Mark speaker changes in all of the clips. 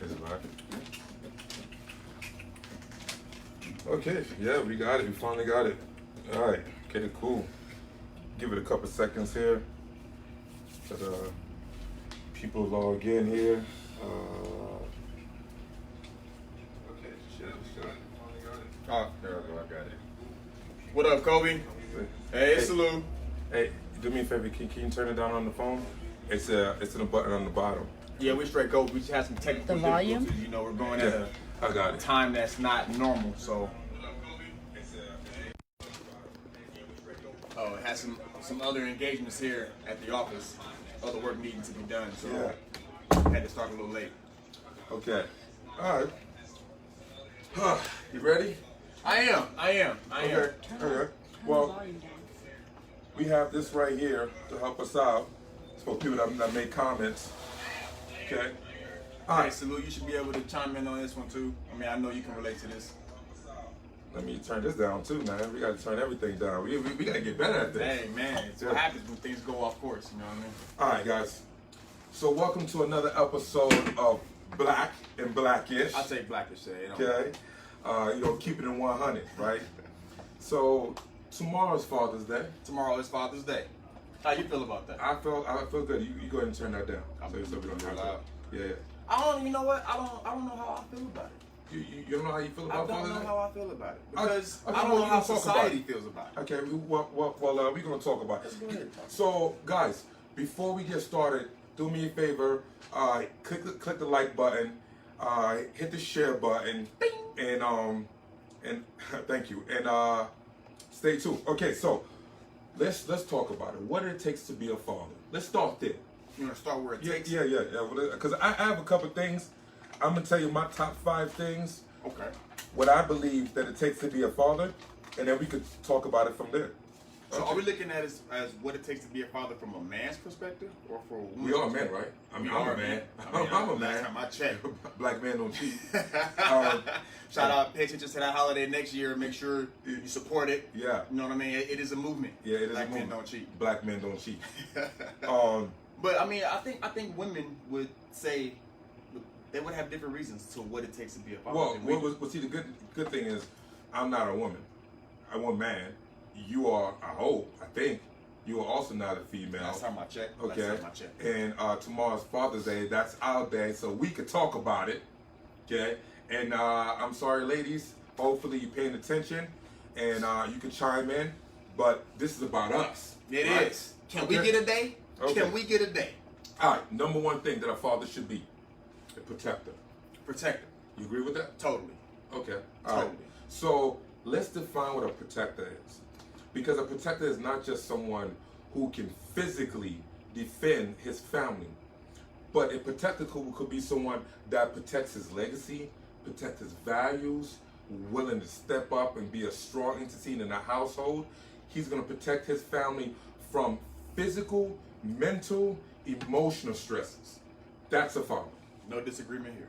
Speaker 1: Is it live? Okay, yeah, we got it. We finally got it. All right, okay, cool. Give it a couple seconds here. Let people log in here. Okay, shit. Oh, there we go. I got it.
Speaker 2: What up, Kobe? Hey, it's Lou.
Speaker 1: Hey, do me a favor. Can you turn it down on the phone? It's in a button on the bottom.
Speaker 2: Yeah, we straight Kobe. We just had some technical difficulties. You know, we're going at
Speaker 1: I got
Speaker 2: a
Speaker 1: it.
Speaker 2: time that's not normal, so. Oh, it has some other engagements here at the office, other work needing to be done, so
Speaker 1: Yeah.
Speaker 2: had to start a little late.
Speaker 1: Okay. All right. You ready?
Speaker 2: I am.
Speaker 1: Okay. Okay. Well, we have this right here to help us out. It's for people that make comments. Okay.
Speaker 2: All right, Salute, you should be able to chime in on this one too. I mean, I know you can relate to this.
Speaker 1: Let me turn this down too, man. We got to turn everything down. We got to get better at this.
Speaker 2: Hey, man, it's what happens when things go off course, you know what I mean?
Speaker 1: All right, guys. So welcome to another episode of Black and Blackish.
Speaker 2: I'll take Blackish, say.
Speaker 1: Okay. Keep it in 100, right? So tomorrow's Father's Day.
Speaker 2: Tomorrow is Father's Day. How you feel about that?
Speaker 1: I feel good. You go ahead and turn that down. So we don't have
Speaker 2: loud.
Speaker 1: to. Yeah.
Speaker 2: You know what? I don't know how I feel about it.
Speaker 1: You don't know how you feel about Father's Day?
Speaker 2: I don't know how I feel about it because
Speaker 1: Okay,
Speaker 2: I don't know how
Speaker 1: talk about
Speaker 2: society feels about it.
Speaker 1: Okay, we're gonna talk about it.
Speaker 2: Let's go ahead.
Speaker 1: So, guys, before we get started, do me a favor. Click the like button. Hit the share button.
Speaker 2: Bing.
Speaker 1: And thank you. And stay tuned. Okay, so let's talk about it. What it takes to be a father. Let's start there.
Speaker 2: You want to start where it takes?
Speaker 1: Yeah. Because I have a couple things. I'm gonna tell you my top 5 things.
Speaker 2: Okay.
Speaker 1: What I believe that it takes to be a father, and then we could talk about it from there.
Speaker 2: So are we looking at it as what it takes to be a father from a man's perspective or for a woman's
Speaker 1: We are
Speaker 2: perspective?
Speaker 1: men, right?
Speaker 2: I'm
Speaker 1: a man. I'm a man.
Speaker 2: Last time I checked.
Speaker 1: Black men don't cheat.
Speaker 2: Shout out, pay attention to that holiday next year. Make sure you support it.
Speaker 1: Yeah.
Speaker 2: You know what I mean? It is a movement.
Speaker 1: Yeah, it is
Speaker 2: Black
Speaker 1: a movement.
Speaker 2: men don't cheat.
Speaker 1: Black men don't cheat.
Speaker 2: But I mean, I think women would say they would have different reasons to what it takes to be a father.
Speaker 1: Well, see, the good thing is, I'm not a woman. I'm a man. You are, I think, you are also not a female.
Speaker 2: Last time I checked.
Speaker 1: Okay.
Speaker 2: Last time I checked.
Speaker 1: And tomorrow's Father's Day. That's our day, so we could talk about it. Okay. And I'm sorry, ladies. Hopefully you're paying attention, and you can chime in. But this is about us.
Speaker 2: It
Speaker 1: right?
Speaker 2: is. Can we get a day?
Speaker 1: Okay.
Speaker 2: Can we get a day?
Speaker 1: All right. Number one thing that a father should be: a protector.
Speaker 2: Protector.
Speaker 1: You agree with that?
Speaker 2: Totally.
Speaker 1: Okay. All
Speaker 2: Totally.
Speaker 1: right. So let's define what a protector is. Because a protector is not just someone who can physically defend his family, but a protector could be someone that protects his legacy, protects his values, willing to step up and be a strong entity in the household. He's going to protect his family from physical, mental, emotional stresses. That's a father.
Speaker 2: No disagreement here.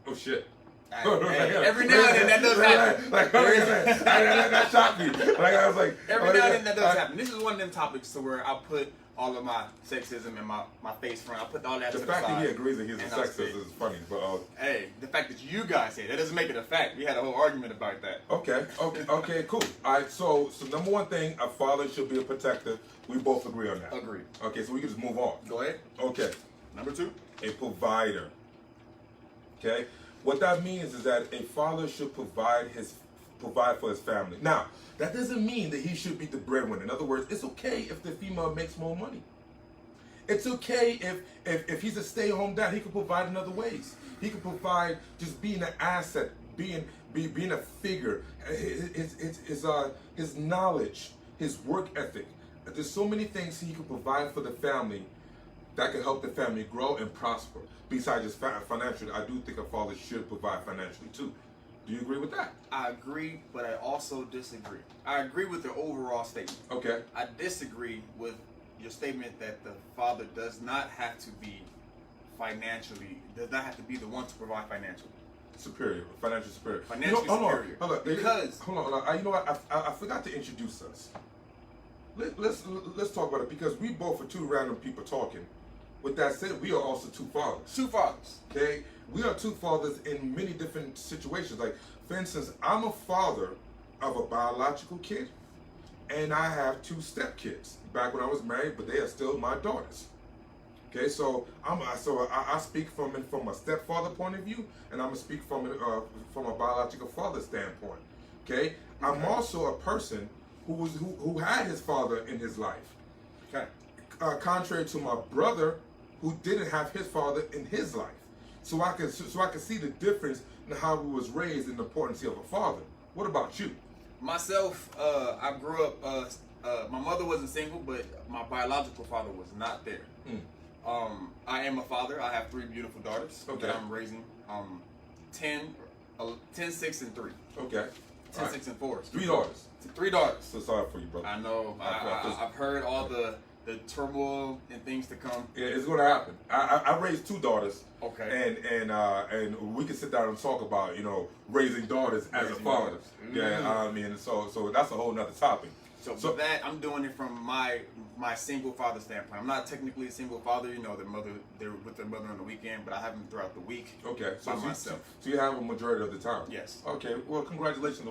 Speaker 1: Oh shit.
Speaker 2: Hey, every now and then that does happen.
Speaker 1: That shocked me. I was like,
Speaker 2: every now and then that does happen. This is one of them topics to where I put all of my sexism and my face front. I put all that to the side.
Speaker 1: The fact that he agrees that he's a sexist is funny, but
Speaker 2: hey, the fact that you guys say it, that doesn't make it a fact. We had a whole argument about that.
Speaker 1: Okay, cool. All right, so number one thing, a father should be a protector. We both agree on that.
Speaker 2: Agreed.
Speaker 1: Okay, so we can just move on.
Speaker 2: Go ahead.
Speaker 1: Okay.
Speaker 2: Number 2,
Speaker 1: a provider. Okay. What that means is that a father should provide for his family. Now, that doesn't mean that he should be the breadwinner. In other words, it's okay if the female makes more money. It's okay if he's a stay-at-home dad. He can provide in other ways. He can provide just being an asset, being a figure, his knowledge, his work ethic. There's so many things he can provide for the family that can help the family grow and prosper. Besides just financially, I do think a father should provide financially too. Do you agree with that?
Speaker 2: I agree, but I also disagree. I agree with the overall statement.
Speaker 1: Okay.
Speaker 2: I disagree with your statement that the father does not have to be does not have to be the one to provide financially.
Speaker 1: Financially superior.
Speaker 2: Financially superior.
Speaker 1: Hold on.
Speaker 2: Because
Speaker 1: hold on. You know what? I forgot to introduce us. Let's talk about it because we both are two random people talking. with that said, we are also two fathers.
Speaker 2: Two fathers.
Speaker 1: Okay, we are two fathers in many different situations. Like, for instance, I'm a father of a biological kid, and I have two stepkids. Back when I was married, but they are still my daughters. Okay, so I speak from a stepfather point of view, and I'm gonna speak from a biological father standpoint. Okay, I'm also a person who had his father in his life.
Speaker 2: Okay.
Speaker 1: Contrary to my brother, who didn't have his father in his life. So I can see the difference in how we was raised and the importance of a father. What about you?
Speaker 2: Myself, I grew up. My mother wasn't single, but my biological father was not there. I am a father. I have 3 beautiful daughters that I'm raising. 10, 6, and 3.
Speaker 1: Okay.
Speaker 2: 10, 6, and 4.
Speaker 1: 3 daughters.
Speaker 2: 3 daughters.
Speaker 1: So sorry for you, brother.
Speaker 2: I know. I've heard all the turmoil and things to come.
Speaker 1: Yeah, it's going to happen. I raised 2 daughters.
Speaker 2: Okay.
Speaker 1: And we can sit down and talk about, raising daughters as a father. Yeah, I mean, so that's a whole nother topic.
Speaker 2: So with that, I'm doing it from my single father standpoint. I'm not technically a single father. They're with their mother on the weekend, but I have them throughout the week.
Speaker 1: Okay, so
Speaker 2: by myself.
Speaker 1: So you have a majority of the time.
Speaker 2: Yes.
Speaker 1: Okay. Well, congratulations.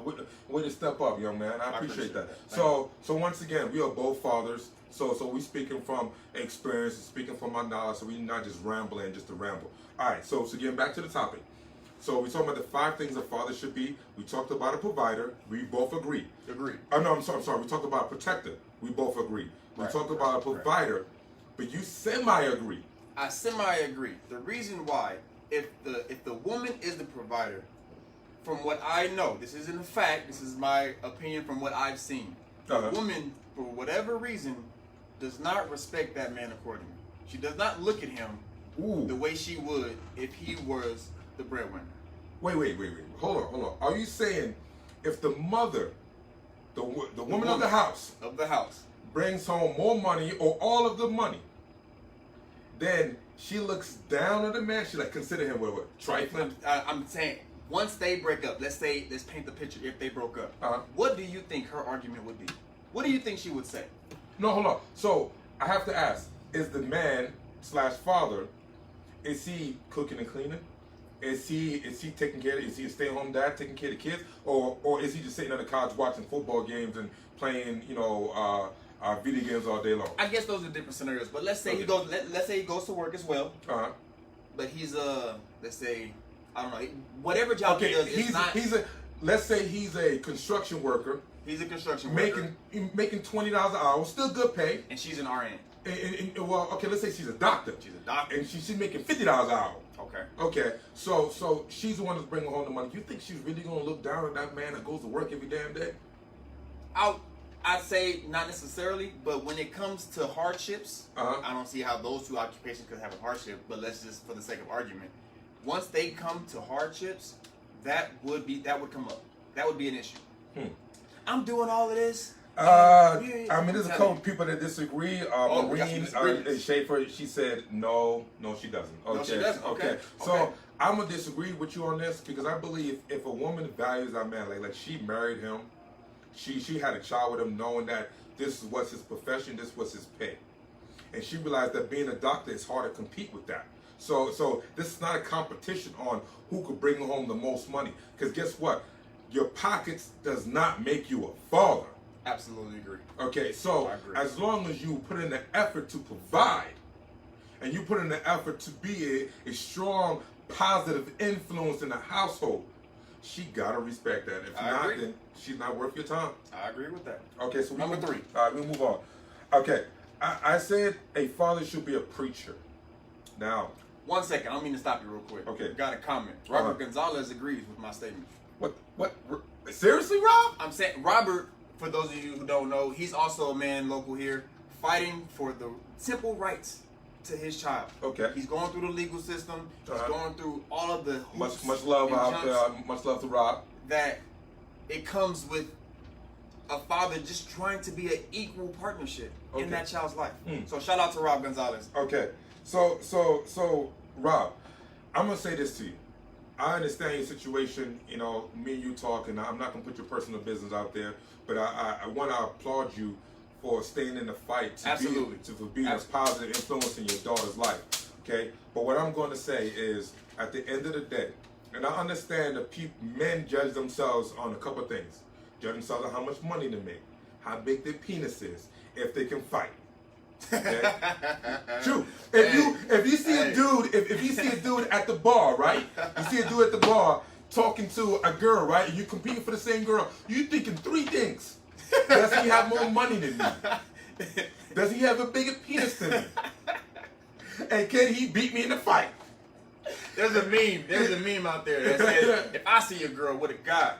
Speaker 1: Way to step up, young man. I appreciate that.
Speaker 2: Thank
Speaker 1: So once again, we are both fathers. So we speaking from experience, speaking from my knowledge. So we not just rambling just to ramble. All right. So getting back to the topic. So we talked about the 5 things a father should be. We talked about a provider. We both agree.
Speaker 2: Agree.
Speaker 1: Oh no, I'm sorry. We talked about a protector. We both agree. We talked about a provider, but you semi-agree.
Speaker 2: I semi-agree. The reason why, if the woman is the provider, from what I know, this isn't a fact. This is my opinion from what I've seen. The woman, for whatever reason, does not respect that man accordingly. She does not look at him the way she would if he was the breadwinner. Wait.
Speaker 1: Hold on. Are you saying if the mother, the woman of the house, brings home more money or all of the money, then she looks down on the man? She consider him what trifling?
Speaker 2: I'm saying once they break up, let's paint the picture. If they broke up, what do you think her argument would be? What do you think she would say?
Speaker 1: No, hold on. So I have to ask: is the man / father, is he cooking and cleaning? Is he taking care of? Is he a stay-at-home dad taking care of the kids, or is he just sitting on the couch watching football games and playing, video games all day long?
Speaker 2: I guess those are different scenarios. But let's say he goes. Let's say he goes to work as well. But he's let's say, I don't know, whatever job he does.
Speaker 1: Let's say he's a construction worker.
Speaker 2: He's a construction worker
Speaker 1: making $20 an hour, still good pay.
Speaker 2: And she's an RN.
Speaker 1: Let's say she's a doctor. And she's making $50 an hour. Okay. So she's the one that's bringing home the money. You think she's really gonna look down on that man that goes to work every damn day?
Speaker 2: I'd say not necessarily, but when it comes to hardships, I don't see how those 2 occupations could have a hardship. But let's just, for the sake of argument, once they come to hardships, that would come up. That would be an issue. I'm doing all of this.
Speaker 1: There's a couple people that disagree. Maureen Schaefer, she said no, she doesn't. Okay.
Speaker 2: No, she doesn't. Okay.
Speaker 1: So I'm gonna disagree with you on this because I believe if a woman values that man, like she married him, she had a child with him, knowing that this was his profession, this was his pay, and she realized that being a doctor is hard to compete with that. So this is not a competition on who could bring home the most money. Because guess what? Your pockets does not make you a father.
Speaker 2: Absolutely agree.
Speaker 1: Okay, so as long as you put in the effort to provide, and you put in the effort to be a strong, positive influence in the household, she gotta respect that. If not, then she's not worth your time.
Speaker 2: I agree with that.
Speaker 1: Okay, so
Speaker 2: number 3.
Speaker 1: All right, we'll move on. Okay, I said a father should be a preacher. Now,
Speaker 2: 1 second, I don't mean to stop you real quick.
Speaker 1: Okay.
Speaker 2: Got a comment. Robert Gonzalez agrees with my statement.
Speaker 1: What? Seriously, Rob?
Speaker 2: I'm saying Robert, for those of you who don't know, he's also a man local here, fighting for the simple rights to his child.
Speaker 1: Okay.
Speaker 2: He's going through the legal system. He's going through all of the hoops
Speaker 1: much love out there. Much love to Rob.
Speaker 2: That it comes with a father just trying to be an equal partnership in that child's life. So shout out to Rob Gonzalez.
Speaker 1: Okay. So Rob, I'm gonna say this to you. I understand your situation. Me and you talk, and I'm not gonna put your personal business out there. But I want to applaud you for staying in the fight,
Speaker 2: Absolutely.
Speaker 1: for being a positive influence in your daughter's life. Okay, but what I'm going to say is, at the end of the day, and I understand that men judge themselves on a couple of things. Judge themselves on how much money they make, how big their penis is, if they can fight. Okay? True. If you see a dude, if you see a dude at the bar, right? You see a dude at the bar talking to a girl, right? And you're competing for the same girl. You're thinking three things. Does he have more money than me? Does he have a bigger penis than me? And can he beat me in the fight?
Speaker 2: There's a meme out there that says, if I see a girl with a guy,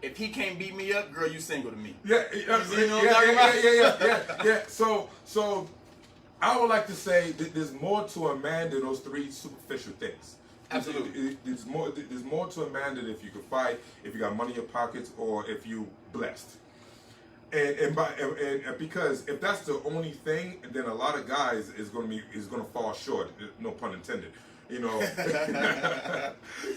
Speaker 2: if he can't beat me up, girl, you single to me.
Speaker 1: Yeah. So I would like to say that there's more to a man than those three superficial things.
Speaker 2: Absolutely.
Speaker 1: There's more to a man than if you can fight, if you got money in your pockets, or if you blessed. And because if that's the only thing, then a lot of guys is gonna fall short. No pun intended. You know.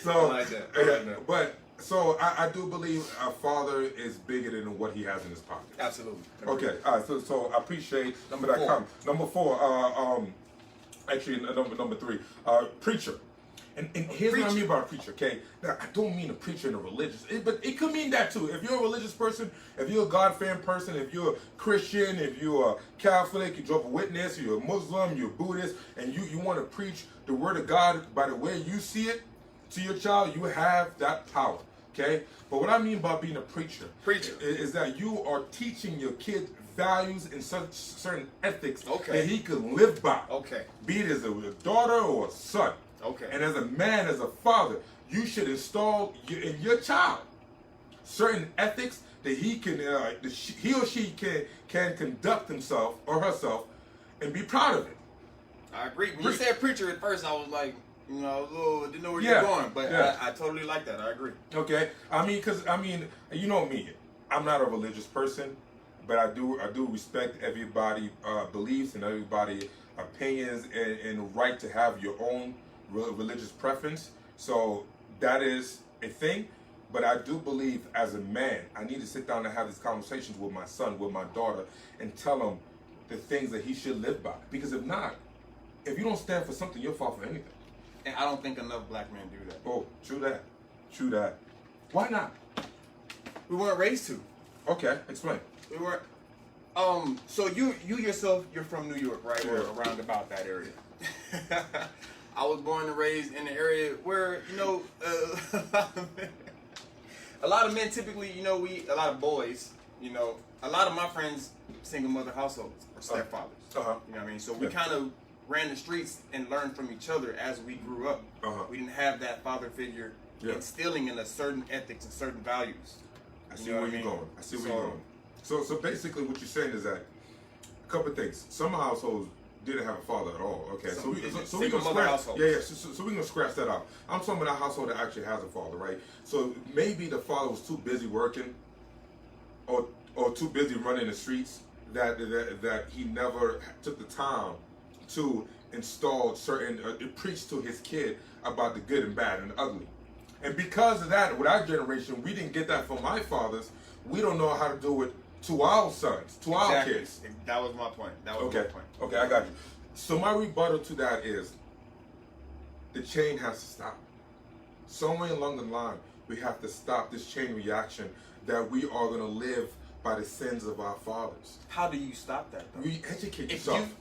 Speaker 1: So,
Speaker 2: I like that.
Speaker 1: But so I do believe a father is bigger than what he has in his pocket.
Speaker 2: Absolutely.
Speaker 1: Okay. All right. So I appreciate
Speaker 2: Number 4.
Speaker 1: Number 4. Actually, number 3. Preacher. And here's what I mean by a preacher, okay? Now, I don't mean a preacher in a religious, but it could mean that too. If you're a religious person, if you're a God-fearing person, if you're a Christian, if you're a Catholic, you Jehovah's Witness, you're a Muslim, you're a Buddhist, and you want to preach the word of God by the way you see it to your child, you have that power, okay? But what I mean by being a preacher is that you are teaching your kid values and certain ethics that he can live by.
Speaker 2: Okay.
Speaker 1: Be it as a daughter or a son.
Speaker 2: Okay.
Speaker 1: And as a man, as a father, you should install in your child certain ethics that he or she can conduct himself or herself and be proud of it.
Speaker 2: I agree. When you said preacher at first, I was like, didn't know where you're going, but I totally like that. I agree.
Speaker 1: Okay. Because you know me, I'm not a religious person, but I do respect everybody's beliefs and everybody's opinions and right to have your own religious preference. So that is a thing, but I do believe as a man, I need to sit down and have these conversations with my son, with my daughter, and tell him the things that he should live by. Because if not, if you don't stand for something, you'll fall for anything.
Speaker 2: And I don't think enough black men do that.
Speaker 1: Oh, true that. Why not?
Speaker 2: We weren't raised to.
Speaker 1: Okay, explain.
Speaker 2: We weren't. So you yourself, you're from New York, right?
Speaker 1: Yeah.
Speaker 2: Or around about that area. I was born and raised in an area where, a lot of men typically, a lot of boys, a lot of my friends, single mother households or stepfathers.
Speaker 1: Uh-huh.
Speaker 2: You know what I mean? So we kind of ran the streets and learned from each other as we grew up.
Speaker 1: Uh-huh.
Speaker 2: We didn't have that father figure instilling in us certain ethics and certain values.
Speaker 1: I see where you're going. You're going. So basically what you're saying is that a couple of things. Some households didn't have a father at all. Okay, so we're gonna scratch. So we're gonna scratch that out. I'm talking about a household that actually has a father, right? So maybe the father was too busy working, or too busy running the streets that he never took the time to install certain preach to his kid about the good and bad and the ugly. And because of that, with our generation, we didn't get that from my fathers. We don't know how to do it to our sons, to our kids.
Speaker 2: That was my point. My point.
Speaker 1: Okay, I got you. So my rebuttal to that is the chain has to stop. Somewhere along the line, we have to stop this chain reaction that we are going to live by the sins of our fathers.
Speaker 2: How do you stop that, though?
Speaker 1: You educate yourself.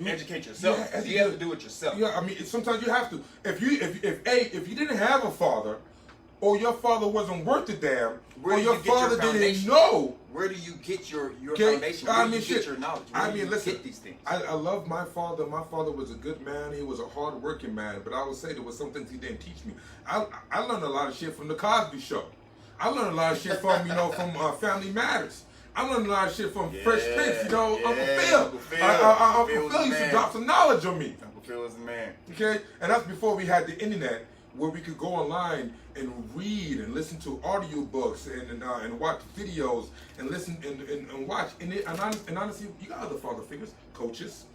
Speaker 2: You educate yourself. You have to do it yourself.
Speaker 1: Yeah, sometimes you have to. If you didn't have a father, or your father wasn't worth a damn, or your father didn't know.
Speaker 2: Where do you get your foundation? Where do you get your knowledge? Where do you
Speaker 1: listen,
Speaker 2: get these things?
Speaker 1: I love my father. My father was a good man. He was a hard-working man. But I would say there was some things he didn't teach me. I learned a lot of shit from the Cosby Show. I learned a lot of shit from Family Matters. I learned a lot of shit from Fresh Prince. Uncle Phil. Uncle Phil used to drop some knowledge on me.
Speaker 2: Uncle Phil was the man.
Speaker 1: Okay, and that's before we had the internet, where we could go online and read and listen to audiobooks and watch videos and listen and watch. And honestly, you got other father figures, coaches,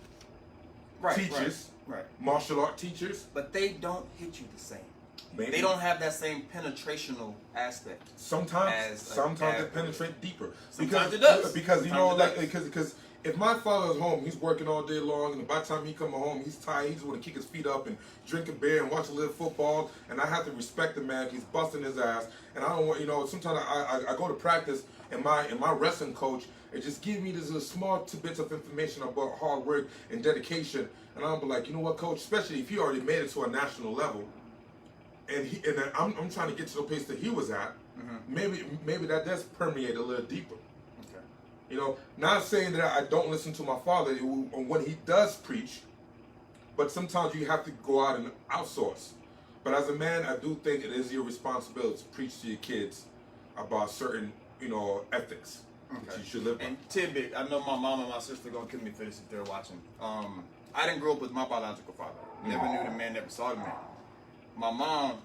Speaker 1: teachers,
Speaker 2: right.
Speaker 1: martial art teachers.
Speaker 2: But they don't hit you the same.
Speaker 1: Maybe.
Speaker 2: They don't have that same penetrational aspect.
Speaker 1: Sometimes it penetrates deeper.
Speaker 2: Sometimes it does.
Speaker 1: Because because if my father's home, he's working all day long, and by the time he comes home, he's tired. He just want to kick his feet up and drink a beer and watch a little football. And I have to respect the man. He's busting his ass, and I don't want Sometimes I go to practice, and my wrestling coach it just give me these little small tidbits of information about hard work and dedication, and I'm like, you know what, coach? Especially if he already made it to a national level. And I'm trying to get to the place that he was at. Mm-hmm. Maybe that does permeate a little deeper. Okay. Not saying that I don't listen to my father when he does preach, but sometimes you have to go out and outsource. But as a man, I do think it is your responsibility to preach to your kids about certain, ethics that you should live by.
Speaker 2: And tidbit, I know my mom and my sister gonna kill me for this if they're watching. I didn't grow up with my biological father. Never knew the man, never saw the man. My mom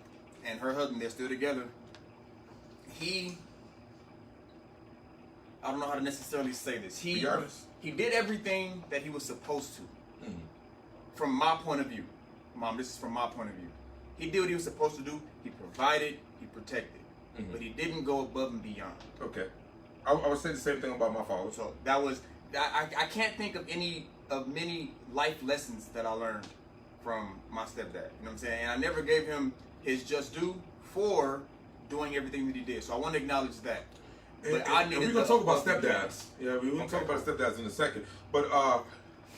Speaker 2: and her husband, they're still together. I don't know how to necessarily say this. He did everything that he was supposed to. Mm-hmm. From my point of view. Mom, this is from my point of view. He did what he was supposed to do. He provided, he protected. Mm-hmm. But he didn't go above and beyond.
Speaker 1: Okay. I would say the same thing about my father.
Speaker 2: So that was, I can't think of many life lessons that I learned from my stepdad, you know what I'm saying? And I never gave him his just due for doing everything that he did. So I want to acknowledge that.
Speaker 1: But we're going to talk about stepdads. Yeah, we're going to talk about stepdads in a second. But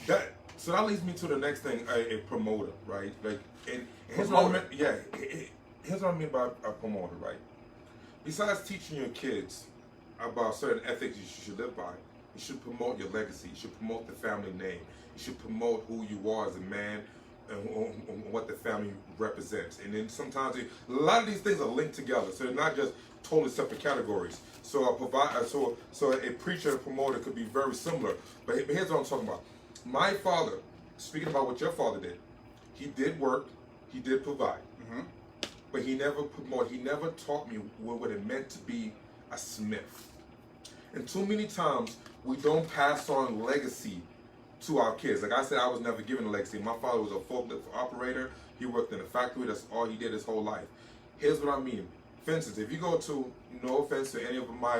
Speaker 1: that leads me to the next thing, a promoter, right? Here's what I mean by a promoter, right? Besides teaching your kids about certain ethics you should live by, you should promote your legacy. You should promote the family name. You should promote who you are as a man, and what the family represents. And then sometimes a lot of these things are linked together, so they're not just totally separate categories. So a preacher and a promoter could be very similar. But here's what I'm talking about. My father, speaking about what your father did, he did work, he did provide. Mm-hmm. But he never promoted, he never taught me what it meant to be a smith. And too many times we don't pass on legacy to our kids. Like I said, I was never given a legacy. My father was a forklift operator. He worked in a factory. That's all he did his whole life. Here's what I mean. For instance, if you go to, no offense to any of my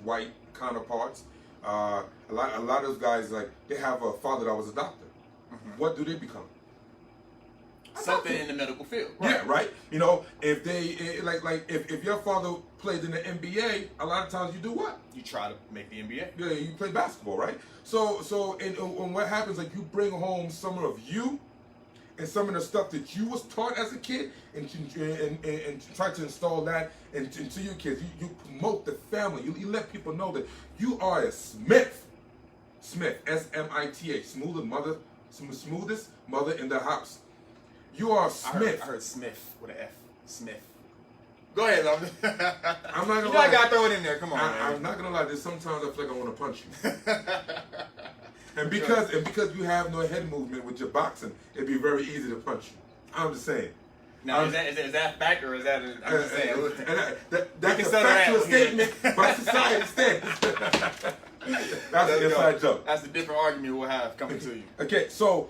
Speaker 1: white counterparts, a lot of those guys, they have a father that was a doctor. Mm-hmm. What do they become?
Speaker 2: Something in the medical field.
Speaker 1: Right? Yeah, right. If they if your father played in the NBA, a lot of times you do what?
Speaker 2: You try to make the NBA.
Speaker 1: Yeah, you play basketball, right? So and what happens, you bring home some of you and some of the stuff that you was taught as a kid, and try to install that into your kids. You promote the family. You let people know that you are a Smith. Smith, S-M-I-T-H, smoothest mother in the house. You are Smith.
Speaker 2: I heard Smith with an F. Smith. Go ahead, love.
Speaker 1: I'm not gonna lie.
Speaker 2: I gotta throw it in there. Come on, man.
Speaker 1: I'm not gonna lie. There's sometimes I feel like I want to punch you. and because you have no head movement with your boxing, it'd be very easy to punch you. I'm just saying.
Speaker 2: Now, is that fact or is that? I'm just saying.
Speaker 1: That's a factual statement by society standards. That's an inside joke.
Speaker 2: That's a different argument we'll have coming to you.
Speaker 1: Okay, so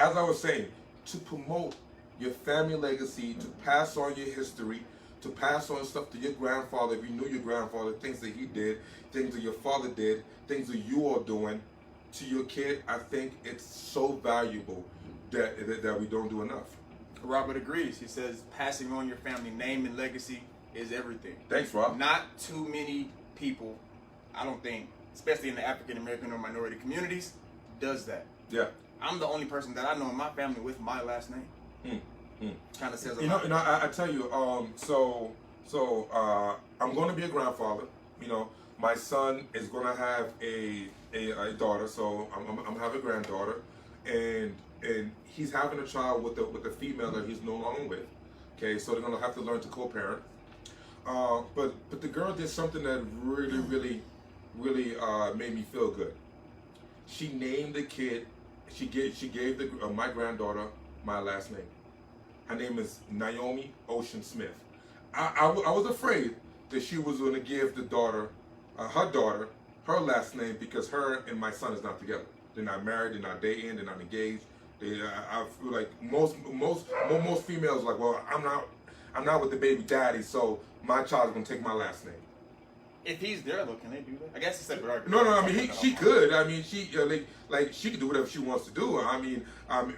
Speaker 1: as I was saying, to promote your family legacy, to pass on your history, to pass on stuff to your grandfather, if you knew your grandfather, things that he did, things that your father did, things that you are doing to your kid, I think it's so valuable that we don't do enough.
Speaker 2: Robert agrees. He says passing on your family name and legacy is everything.
Speaker 1: Thanks, Rob.
Speaker 2: Not too many people, I don't think, especially in the African American or minority communities, does that.
Speaker 1: Yeah.
Speaker 2: I'm the only person that I know in my family with my last name. Kind of says a lot.
Speaker 1: I tell you, I'm going to be a grandfather. My son is going to have a daughter, so I'm having a granddaughter, and he's having a child with a female that he's no longer with. Okay, so they're going to have to learn to co-parent. But the girl did something that really made me feel good. She named the kid. She gave my granddaughter my last name. Her name is Naomi Ocean Smith. I was afraid that she was going to give her daughter, her last name, because her and my son is not together. They're not married. They're not dating. They're not engaged. I feel like most females like, well, I'm not with the baby daddy, so my child's gonna take my last name.
Speaker 2: If he's there, though, can they do that? I guess it's a separate argument.
Speaker 1: No. I mean, she could. I mean, she like she could do whatever she wants to do. I mean,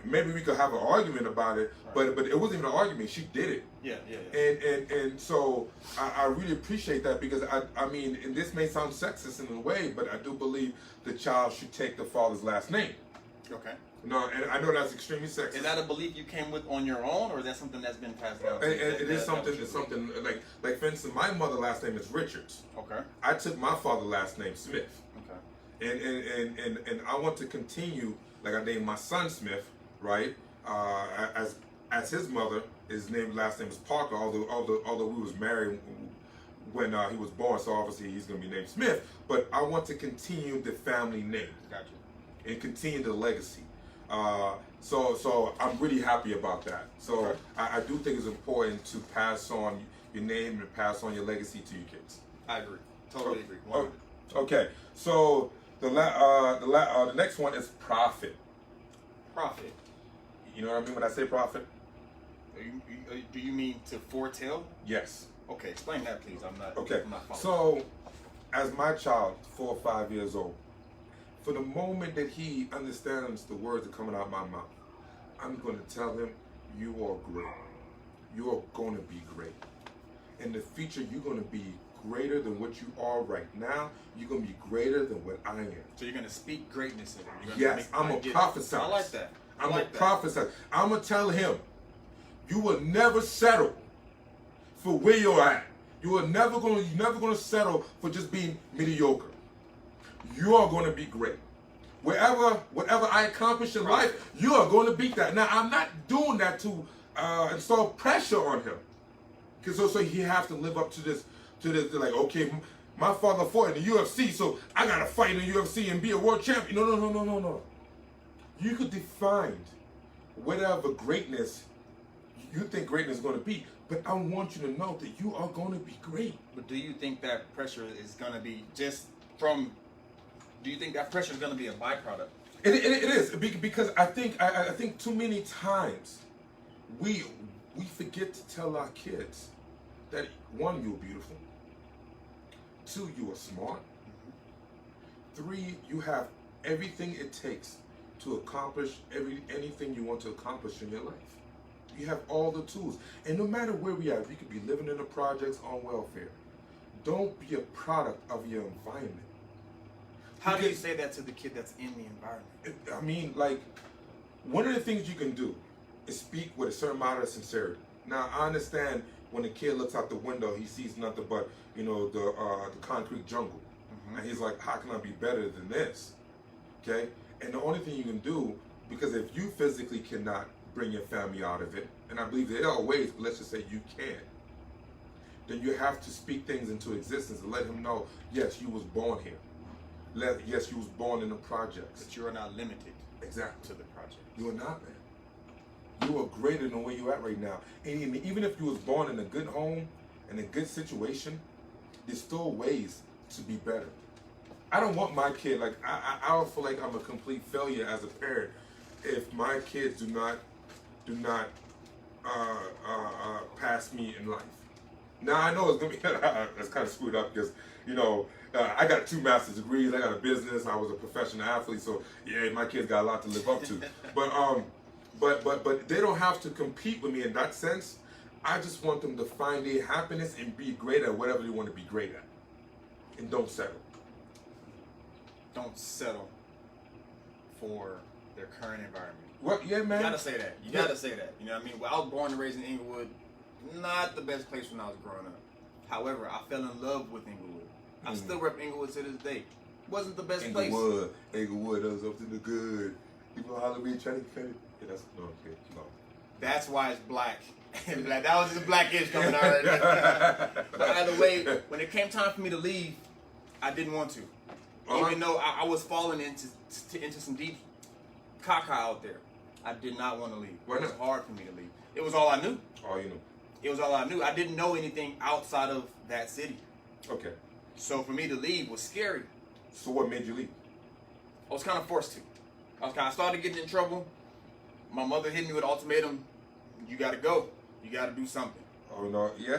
Speaker 1: maybe we could have an argument about it, right. but it wasn't even an argument. She did it.
Speaker 2: Yeah.
Speaker 1: And so I really appreciate that, because I mean, and this may sound sexist in a way, but I do believe the child should take the father's last name.
Speaker 2: Okay.
Speaker 1: No, and I know that's extremely sexist.
Speaker 2: Is that a belief you came with on your own, or is that something that's been passed down?
Speaker 1: It is something. It's something like for instance, my mother's last name is Richards.
Speaker 2: Okay.
Speaker 1: I took my father's last name Smith.
Speaker 2: Okay.
Speaker 1: And I want to continue, like I named my son Smith, right? As his mother, his last name is Parker. Although we was married when he was born, so obviously he's gonna be named Smith. But I want to continue the family name.
Speaker 2: Gotcha.
Speaker 1: And continue the legacy. So I'm really happy about that. So okay. I do think it's important to pass on your name and pass on your legacy to your kids.
Speaker 2: I agree. Totally agree.
Speaker 1: Okay. So the next one is profit.
Speaker 2: Profit.
Speaker 1: You know what I mean when I say profit?
Speaker 2: Do you mean to foretell?
Speaker 1: Yes.
Speaker 2: Okay, explain that, please. I'm not.
Speaker 1: Okay.
Speaker 2: I'm not
Speaker 1: following. So, as my child, 4 or 5 years old, for the moment that he understands the words that are coming out of my mouth, I'm going to tell him, you are great. You are going to be great. In the future, you're going to be greater than what you are right now. You're going to be greater than what I am.
Speaker 2: So you're going to speak greatness in him.
Speaker 1: Yes, I'm a prophesy.
Speaker 2: I like that.
Speaker 1: I'm a prophesy. I'm going to tell him, you will never settle for where you're at. You're never going to settle for just being mediocre. You are going to be great. Whatever I accomplish in life, you are going to beat that. Now, I'm not doing that to install pressure on him, because so he has to live up to this. Like, okay, my father fought in the UFC, so I gotta fight in the UFC and be a world champion. No. You could define whatever greatness you think greatness is going to be, but I want you to know that you are going to be great.
Speaker 2: But do you think that pressure is going to be just from? Do you think that pressure is going to be a byproduct?
Speaker 1: It is, because I think too many times we forget to tell our kids that, 1, you're beautiful, 2, you are smart, 3, you have everything it takes to accomplish anything you want to accomplish in your life. You have all the tools, and no matter where we are, you could be living in the projects on welfare. Don't be a product of your environment.
Speaker 2: How do you say that to the kid that's in the environment?
Speaker 1: I mean, like, one of the things you can do is speak with a certain amount of sincerity. Now, I understand when a kid looks out the window, he sees nothing but, the concrete jungle. Mm-hmm. And he's like, how can I be better than this? Okay? And the only thing you can do, because if you physically cannot bring your family out of it, and I believe there are ways, but let's just say you can, then you have to speak things into existence and let him know, yes, you was born here. Yes, you was born in the projects.
Speaker 2: But you are not limited.
Speaker 1: Exactly.
Speaker 2: To the project.
Speaker 1: You are not, man. You are greater than where you at right now. And even if you was born in a good home, in a good situation, there's still ways to be better. I don't want my kid, like, I don't feel like I'm a complete failure as a parent if my kids do not pass me in life. Now, I know it's going to be, it's kind of screwed up because, I got 2 master's degrees, I got a business, I was a professional athlete, so yeah, my kids got a lot to live up to. But they don't have to compete with me in that sense. I just want them to find their happiness and be great at whatever they want to be great at. And don't settle.
Speaker 2: Don't settle for their current environment.
Speaker 1: Well, yeah, man.
Speaker 2: You gotta say that. You gotta say that. You know what I mean? Well, I was born and raised in Inglewood. Not the best place when I was growing up. However, I fell in love with Inglewood. I still rep Inglewood to this day. Wasn't the best place.
Speaker 1: Inglewood, that was up to the good. People holler me trying to cut it. Yeah, that's no, okay, no.
Speaker 2: That's why it's black. That was just Blackish coming out right now. But either way, when it came time for me to leave, I didn't want to. Even though I was falling into some deep caca out there, I did not want to leave.
Speaker 1: Why not?
Speaker 2: It was hard for me to leave. It was all I knew.
Speaker 1: All you knew.
Speaker 2: It was all I knew. I didn't know anything outside of that city.
Speaker 1: Okay.
Speaker 2: So for me to leave was scary.
Speaker 1: So what made you leave?
Speaker 2: I was kind of forced to. I started getting in trouble. my mother hit me with an ultimatum. You got to go. You got to do something.
Speaker 1: Oh no, yeah.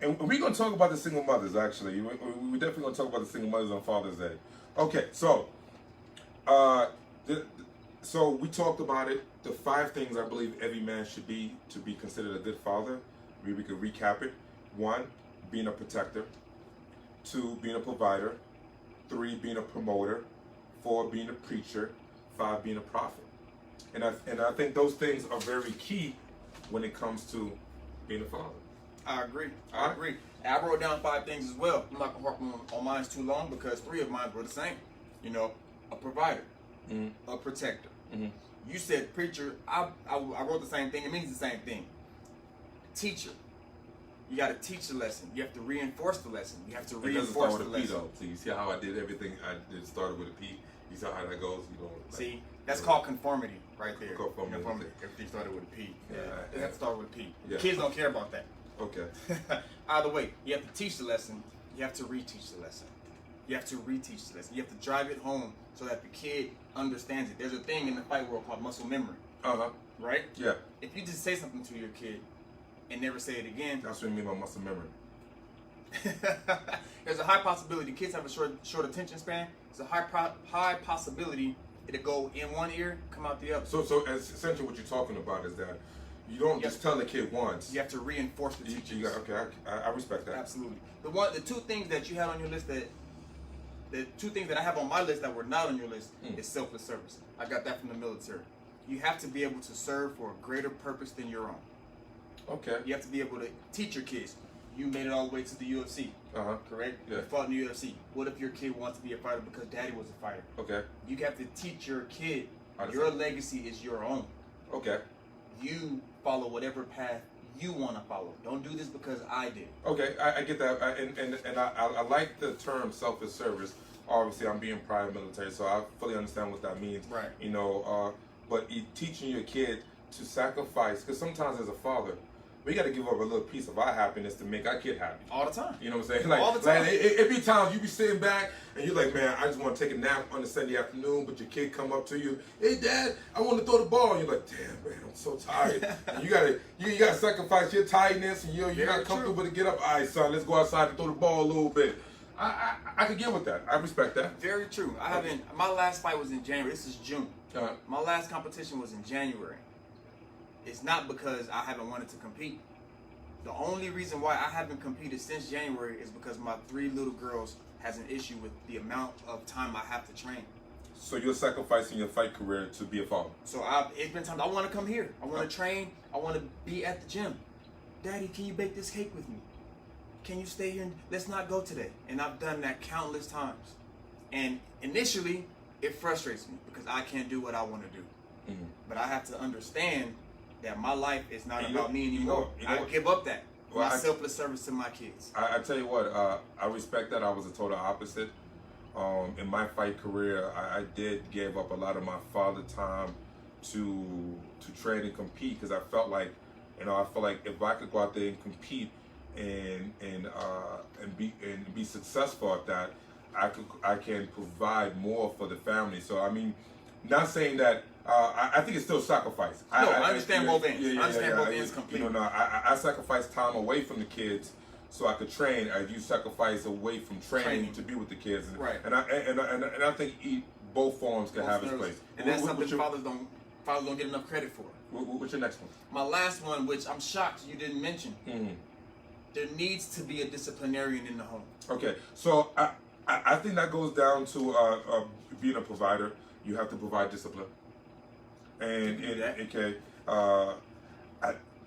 Speaker 1: And we're gonna talk about the single mothers. Actually, we're definitely gonna talk about the single mothers on Father's Day. Okay, so, so we talked about it. The 5 things I believe every man should be to be considered a good father. We could recap it. 1, being a protector. 2, being a provider. 3, being a promoter. 4, being a preacher. 5, being a prophet. And I think those things are very key when it comes to being a father.
Speaker 2: I agree. I agree. And I wrote down 5 things as well. I'm not gonna harp on mine too long because 3 of mine were the same. You know, a provider, a protector. You said preacher. I wrote the same thing. It means the same thing. Teacher. You got to teach the lesson. You have to reinforce the lesson. You have to reinforce the lesson.
Speaker 1: Though. So you see how I did everything? I did started with a P. You saw how that goes. You know. Like,
Speaker 2: see, that's called conformity right there.
Speaker 1: Conformity.
Speaker 2: Everything started with a P.
Speaker 1: Yeah.
Speaker 2: It has to start with a P.
Speaker 1: Yeah.
Speaker 2: Kids don't care about that.
Speaker 1: Okay.
Speaker 2: Either way, you have to teach the lesson. You have to reteach the lesson. You have to reteach the lesson. You have to drive it home so that the kid understands it. There's a thing in the fight world called muscle memory. Right?
Speaker 1: Yeah.
Speaker 2: If you just say something to your kid and never say it again,
Speaker 1: that's what you mean by muscle memory.
Speaker 2: There's a high possibility kids have a short attention span. There's a high possibility it'll go in one ear, come out the other.
Speaker 1: So essentially what you're talking about is that you don't just tell the kid once.
Speaker 2: You have to reinforce the teachings.
Speaker 1: Okay, I respect that.
Speaker 2: Absolutely. The 2 things that you had on your list the 2 things that I have on my list that were not on your list is selfless service. I got that from the military. You have to be able to serve for a greater purpose than your own.
Speaker 1: Okay.
Speaker 2: You have to be able to teach your kids. You made it all the way to the UFC. Correct?
Speaker 1: Yeah.
Speaker 2: You fought in the UFC. What if your kid wants to be a fighter because daddy was a fighter?
Speaker 1: Okay.
Speaker 2: You have to teach your kid your legacy is your own.
Speaker 1: Okay.
Speaker 2: You follow whatever path you want to follow. Don't do this because I did.
Speaker 1: Okay, I get that, and I like the term selfless service. Obviously, I'm being prior military, so I fully understand what that means.
Speaker 2: Right.
Speaker 1: You know, but teaching your kid to sacrifice, because sometimes as a father, we got to give up a little piece of our happiness to make our kid happy.
Speaker 2: All the time.
Speaker 1: You know what I'm saying? Like,
Speaker 2: all the time.
Speaker 1: Like, it be times you be sitting back and you're like, man, I just want to take a nap on a Sunday afternoon, but your kid come up to you, hey, Dad, I want to throw the ball. And you're like, damn, man, I'm so tired. And you gotta sacrifice your tiredness, and you're not comfortable to get up. All right, son, let's go outside and throw the ball a little bit. I could get with that. I respect that.
Speaker 2: Very true. My last fight was in January. This is June. My last competition was in January. It's not because I haven't wanted to compete. The only reason why I haven't competed since January is because my 3 little girls has an issue with the amount of time I have to train.
Speaker 1: So you're sacrificing your fight career to be a father?
Speaker 2: So it's been times I want to come here. I want to train. I want to be at the gym. Daddy, can you bake this cake with me? Can you stay here? Let's not go today. And I've done that countless times. And initially, it frustrates me because I can't do what I want to do. But I have to understand that my life is not about me anymore. I give up that. Well, my selfless service to my kids.
Speaker 1: I tell you what, I respect that. I was a total opposite. In my fight career, I did give up a lot of my father time to train and compete because I felt like, if I could go out there and compete and be successful at that, I can provide more for the family. So I mean, not saying that. I think it's still sacrifice.
Speaker 2: No, I understand both ends. I understand both ends completely.
Speaker 1: You know, I sacrifice time away from the kids so I could train. You sacrifice away from training to be with the kids.
Speaker 2: Right.
Speaker 1: And I think both forms can have its place.
Speaker 2: And that's something fathers don't get enough credit for.
Speaker 1: What's your next one?
Speaker 2: My last one, which I'm shocked you didn't mention. There needs to be a disciplinarian in the home. Okay,
Speaker 1: so I think that goes down to being a provider. You have to provide discipline. And okay, I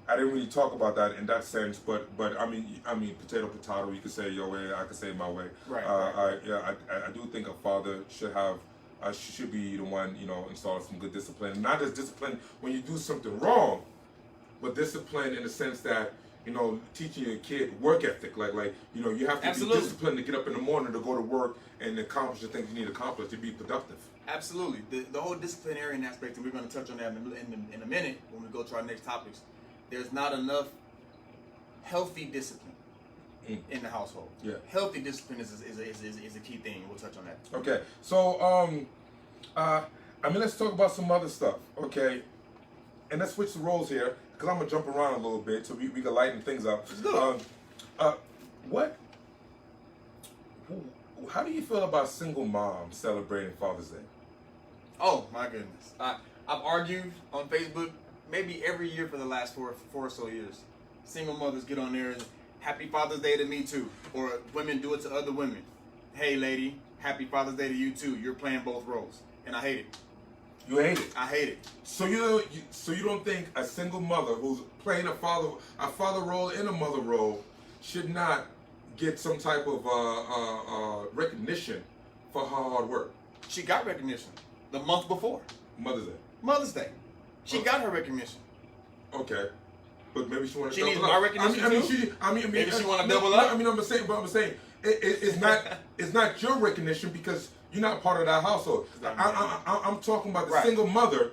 Speaker 1: didn't really talk about that in that sense, but I mean potato. You could say your way, I could say my way.
Speaker 2: Right.
Speaker 1: I do think a father should be the one, installing some good discipline. Not just discipline when you do something wrong, but discipline in the sense that teaching your kid work ethic. Like you have to be disciplined to get up in the morning to go to work and accomplish the things you need to accomplish to be productive.
Speaker 2: Absolutely. The whole disciplinarian aspect, and we're going to touch on that in a minute when we go to our next topics. There's not enough healthy discipline in the household. Yeah. Healthy discipline is a key thing. We'll touch on that.
Speaker 1: Okay. So, let's talk about some other stuff. Okay. and let's switch the roles here, because I'm going to jump around a little bit so we can lighten things up.
Speaker 2: Let's do it.
Speaker 1: How do you feel about single moms celebrating Father's Day?
Speaker 2: Oh, my goodness. I've argued on Facebook maybe every year for the last four or so years. Single mothers get on there and Happy Father's Day to me too. Or women do it to other women. Hey lady, Happy Father's Day to you too. You're playing both roles. And I hate it.
Speaker 1: You hate it?
Speaker 2: I hate it.
Speaker 1: So you don't think a single mother who's playing a father role and a mother role should not get some type of recognition for her hard work?
Speaker 2: She got recognition the month before.
Speaker 1: Mother's Day.
Speaker 2: Mother's Day. She got her recognition.
Speaker 1: Okay. But maybe she want to
Speaker 2: She
Speaker 1: double
Speaker 2: needs
Speaker 1: up.
Speaker 2: my recognition maybe she want to double up.
Speaker 1: I'm saying it's not your recognition because you're not part of that household. I'm talking about the single mother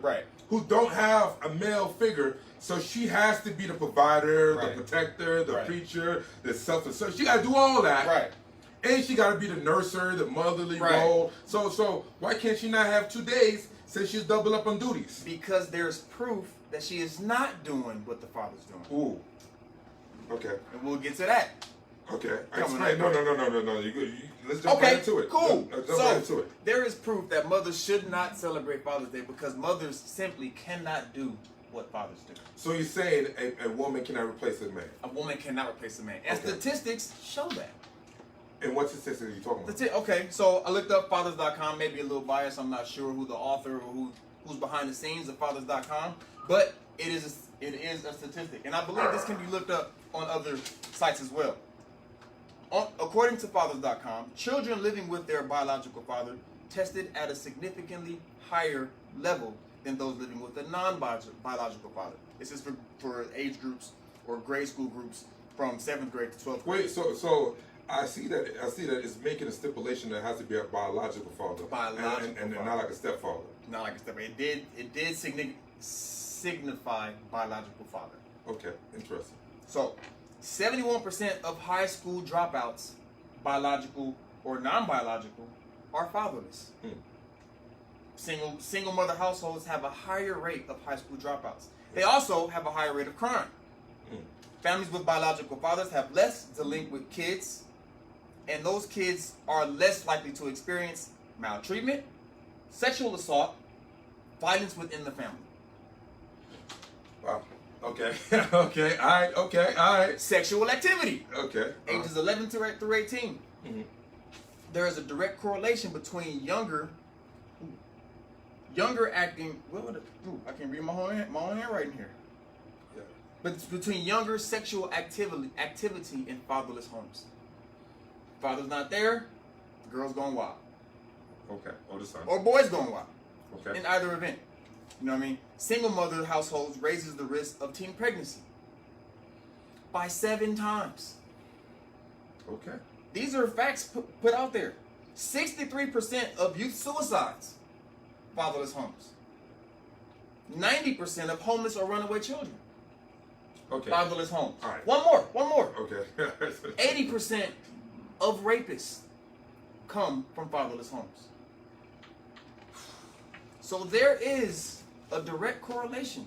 Speaker 1: who don't have a male figure, so she has to be the provider, the protector, the preacher, the self-assertion. She got to do all that.
Speaker 2: Right.
Speaker 1: And she got to be the nurser, the motherly role. So why can't she not have 2 days since she's double up on duties?
Speaker 2: Because there's proof that she is not doing what the father's doing.
Speaker 1: Ooh. Okay.
Speaker 2: And we'll get to that.
Speaker 1: Okay. Explain. No. Let's jump right into it.
Speaker 2: Cool.
Speaker 1: Let's jump right into it.
Speaker 2: There is proof that mothers should not celebrate Father's Day because mothers simply cannot do what fathers do.
Speaker 1: So you're saying a woman cannot replace a man?
Speaker 2: A woman cannot replace a man. And statistics show that.
Speaker 1: And what statistics are you talking about?
Speaker 2: Okay, so I looked up fathers.com, maybe a little biased. I'm not sure who the author or who's behind the scenes of fathers.com, but it is a statistic. And I believe this can be looked up on other sites as well. According to fathers.com, children living with their biological father tested at a significantly higher level than those living with a non-biological father. This is for age groups or grade school groups from 7th grade to 12th grade.
Speaker 1: Wait, so I see that it's making a stipulation that it has to be a biological father. And not like a stepfather.
Speaker 2: Not like a stepfather. It did signify biological father.
Speaker 1: Okay, interesting.
Speaker 2: So 71% of high school dropouts, biological or non-biological, are fatherless. Single mother households have a higher rate of high school dropouts. They also have a higher rate of crime. Families with biological fathers have less delinquent kids, and those kids are less likely to experience maltreatment, sexual assault, violence within the family.
Speaker 1: Wow. Okay. Okay. All right.
Speaker 2: Sexual activity.
Speaker 1: Okay.
Speaker 2: Ages 11 through 18. There is a direct correlation between younger acting. I can't read my own handwriting here.
Speaker 1: Yeah.
Speaker 2: But it's between younger sexual activity in fatherless homes. Father's not there, the girl's going wild.
Speaker 1: Okay. Or the son.
Speaker 2: Or boy's going wild.
Speaker 1: Okay.
Speaker 2: In either event. You know what I mean? Single mother households raises the risk of teen pregnancy by 7 times.
Speaker 1: Okay.
Speaker 2: These are facts put out there. 63% of youth suicides, fatherless homes. 90% of homeless or runaway children, fatherless homes.
Speaker 1: All right.
Speaker 2: One more.
Speaker 1: Okay.
Speaker 2: 80% of rapists come from fatherless homes. So there is a direct correlation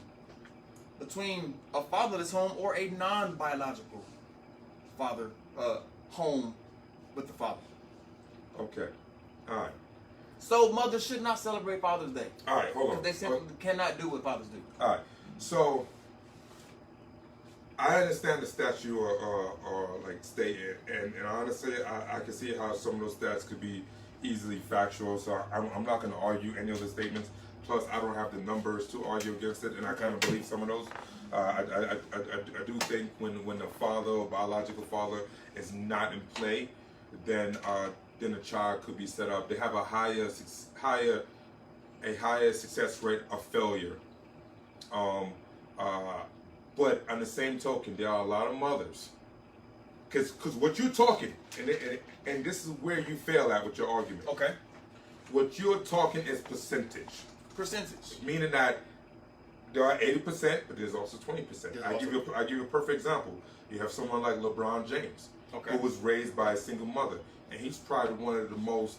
Speaker 2: between a fatherless home or a non-biological father home with the father.
Speaker 1: Okay. All right.
Speaker 2: So mothers should not celebrate Father's Day.
Speaker 1: All right, hold on.
Speaker 2: Because they simply cannot do what fathers do.
Speaker 1: All right. So I understand the stats you are like stating, and honestly, I can see how some of those stats could be easily factual. So I'm not going to argue any of the statements. Plus, I don't have the numbers to argue against it, and I kind of believe some of those. I do think when the father or biological father is not in play, then a child could be set up. They have a higher success rate of failure. But on the same token, there are a lot of mothers. Because what you're talking, and this is where you fail at with your argument.
Speaker 2: Okay.
Speaker 1: What you're talking is percentage.
Speaker 2: Percentage.
Speaker 1: Meaning that there are 80%, but there's also 20%. I give you a perfect example. You have someone like LeBron James, who was raised by a single mother, and he's probably one of the most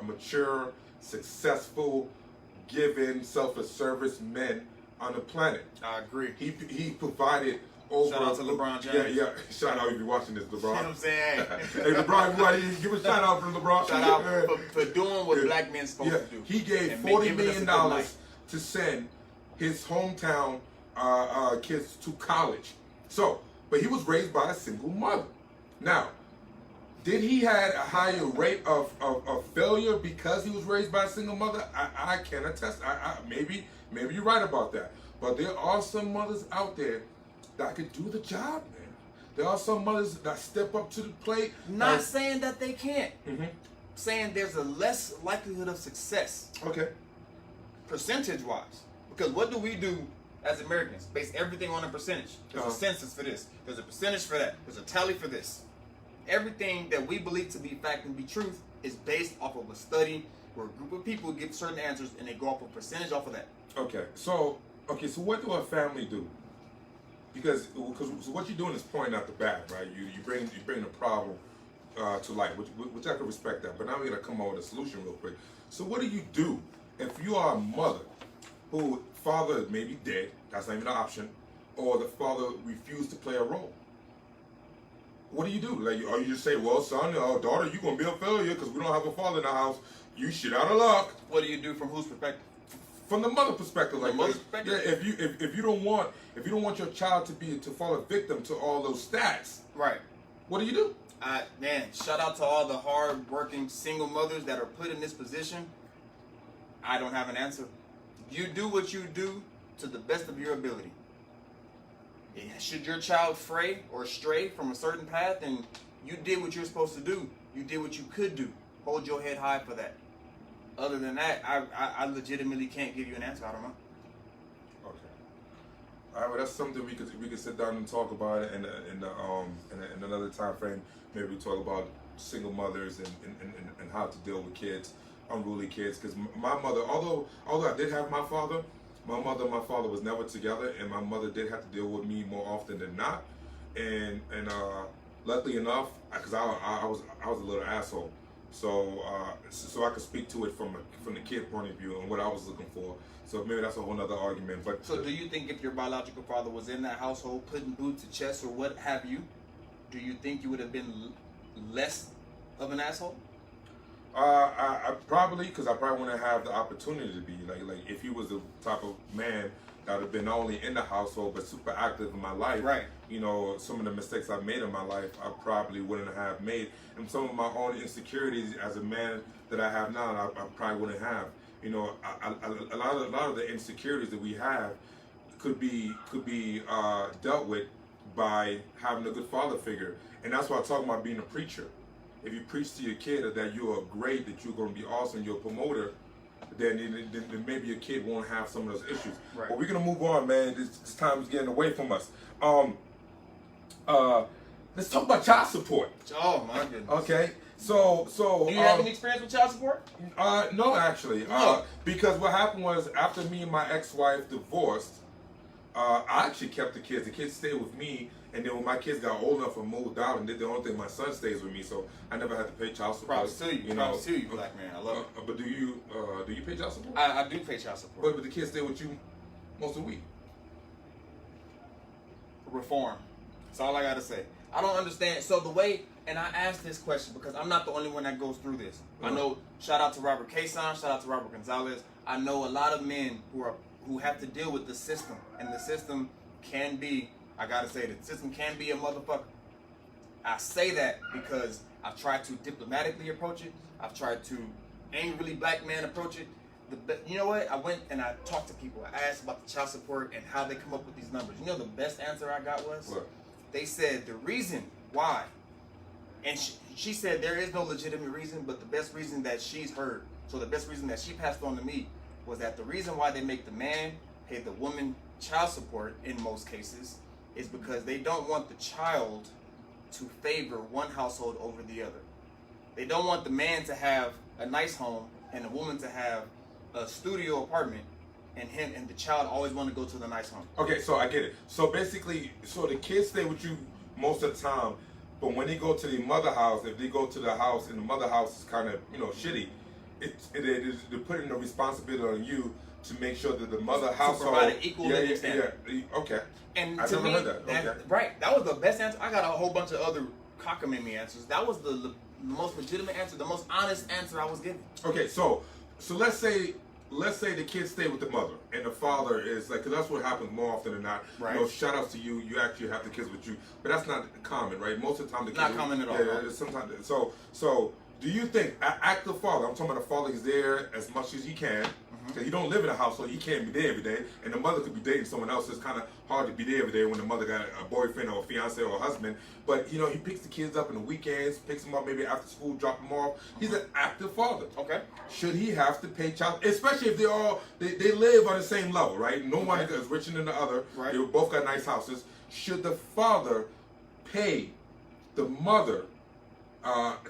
Speaker 1: mature, successful, giving, selfless service men on the planet.
Speaker 2: I agree.
Speaker 1: He provided over.
Speaker 2: Shout out to LeBron James.
Speaker 1: Yeah. Shout out if you're watching this, LeBron.
Speaker 2: You know what I'm saying?
Speaker 1: Hey, LeBron, give a shout out for LeBron.
Speaker 2: Shout out for doing what black men supposed to do.
Speaker 1: He gave $40 million to send his hometown kids to college. So, but he was raised by a single mother. Now, did he had a higher rate of failure because he was raised by a single mother? I can attest. Maybe you're right about that. But there are some mothers out there that could do the job, man. There are some mothers that step up to the plate.
Speaker 2: Not saying that they can't. Saying there's a less likelihood of success.
Speaker 1: Okay.
Speaker 2: Percentage-wise. Because what do we do as Americans? Base everything on a percentage. There's a census for this. There's a percentage for that. There's a tally for this. Everything that we believe to be fact and be truth is based off of a study where a group of people give certain answers and they go off a percentage off of that.
Speaker 1: Okay. So what do a family do? Because what you're doing is pointing out the bad, right? You bring the problem to light, which I can respect that. But now we're gonna come up with a solution real quick. So what do you do if you are a mother who father may be dead? That's not even an option, or the father refused to play a role. What do you do? Like, or you just say, well, son, daughter, you're gonna be a failure because we don't have a father in the house. You shit out of luck.
Speaker 2: What do you do from whose perspective?
Speaker 1: From the mother perspective, like,
Speaker 2: perspective?
Speaker 1: Yeah, if you don't want your child to fall a victim to all those stats,
Speaker 2: right?
Speaker 1: What do you do?
Speaker 2: Man, shout out to all the hard-working single mothers that are put in this position. I don't have an answer. You do what you do to the best of your ability. Should your child fray or stray from a certain path, and you did what you're supposed to do, you did what you could do. Hold your head high for that. Other than that, I legitimately can't give you an answer. I don't know.
Speaker 1: Okay. All right. Well, that's something we could sit down and talk about it in another time frame. Maybe we talk about single mothers and how to deal with kids, unruly kids. Because my mother, although I did have my father, my mother and my father was never together, and my mother did have to deal with me more often than not. And luckily enough, because I was a little asshole. So I could speak to it from the kid point of view and what I was looking for. So maybe that's a whole other argument. But
Speaker 2: so, do you think if your biological father was in that household, putting boots to chest or what have you, do you think you would have been less of an asshole?
Speaker 1: I probably, because I probably wouldn't have the opportunity to be like if he was the type of man that would have been not only in the household but super active in my life.
Speaker 2: Right.
Speaker 1: You know, some of the mistakes I've made in my life, I probably wouldn't have made, and some of my own insecurities as a man that I have now, I probably wouldn't have. You know, a lot of the insecurities that we have could be dealt with by having a good father figure, and that's why I talk about being a preacher. If you preach to your kid that you are great, that you're going to be awesome, you're a promoter, then maybe your kid won't have some of those issues.
Speaker 2: Right.
Speaker 1: But we're going to move on, man. This time is getting away from us. Let's talk about child support.
Speaker 2: Oh, my goodness.
Speaker 1: Okay. So
Speaker 2: do you have any experience with child support?
Speaker 1: No, actually.
Speaker 2: No.
Speaker 1: Because what happened was, after me and my ex-wife divorced, I actually kept the kids. The kids stayed with me. And then when my kids got old enough and moved out, and did the only thing, my son stays with me, so I never had to pay child support.
Speaker 2: Props to you, props to you, black man. I love it.
Speaker 1: But do you pay child support?
Speaker 2: I do pay child support.
Speaker 1: But the kids stay with you most of the week.
Speaker 2: Reform. That's all I gotta say. I don't understand. So the way, and I asked this question because I'm not the only one that goes through this. I know. Shout out to Robert Cason. Shout out to Robert Gonzalez. I know a lot of men who have to deal with the system, and the system can be. I gotta say, the system can be a motherfucker. I say that because I've tried to diplomatically approach it. I've tried to angrily black man approach it. You know what? I went and I talked to people. I asked about the child support and how they come up with these numbers. You know the best answer I got was?
Speaker 1: What?
Speaker 2: They said the reason why, and she said there is no legitimate reason, but the best reason that she's heard, so the best reason that she passed on to me, was that the reason why they make the man pay the woman child support in most cases is because they don't want the child to favor one household over the other. They don't want the man to have a nice home and the woman to have a studio apartment, and the child always want to go to the nice home.
Speaker 1: Okay, so I get it. So basically, the kids stay with you most of the time, but when they go to the mother house, if they go to the house and the mother house is kind of shitty, they're putting the responsibility on you to make sure that the mother household
Speaker 2: provide an equal living standard.
Speaker 1: Okay.
Speaker 2: And
Speaker 1: I've
Speaker 2: to
Speaker 1: never
Speaker 2: me,
Speaker 1: heard that. Okay.
Speaker 2: right, that was the best answer. I got a whole bunch of other cockamamie answers. That was the most legitimate answer, the most honest answer I was given.
Speaker 1: Okay, so let's say the kids stay with the mother and the father is like, because that's what happens more often than not.
Speaker 2: Right.
Speaker 1: You know, shout outs to you. You actually have the kids with you, but that's not common, right? Most of the time, the kids
Speaker 2: Not common at all.
Speaker 1: Yeah, sometimes. So do you think active father? I'm talking about the father is there as much as he can. Because he don't live in a household, he can't be there every day, and the mother could be dating someone else. So it's kind of hard to be there every day when the mother got a boyfriend or a fiance or a husband. But you know, he picks the kids up in the weekends, picks them up maybe after school, drop them off. He's an active father.
Speaker 2: Okay.
Speaker 1: Should he have to pay child, especially if they live on the same level, right? No one is richer than the other.
Speaker 2: Right.
Speaker 1: They both got nice houses. Should the father pay the mother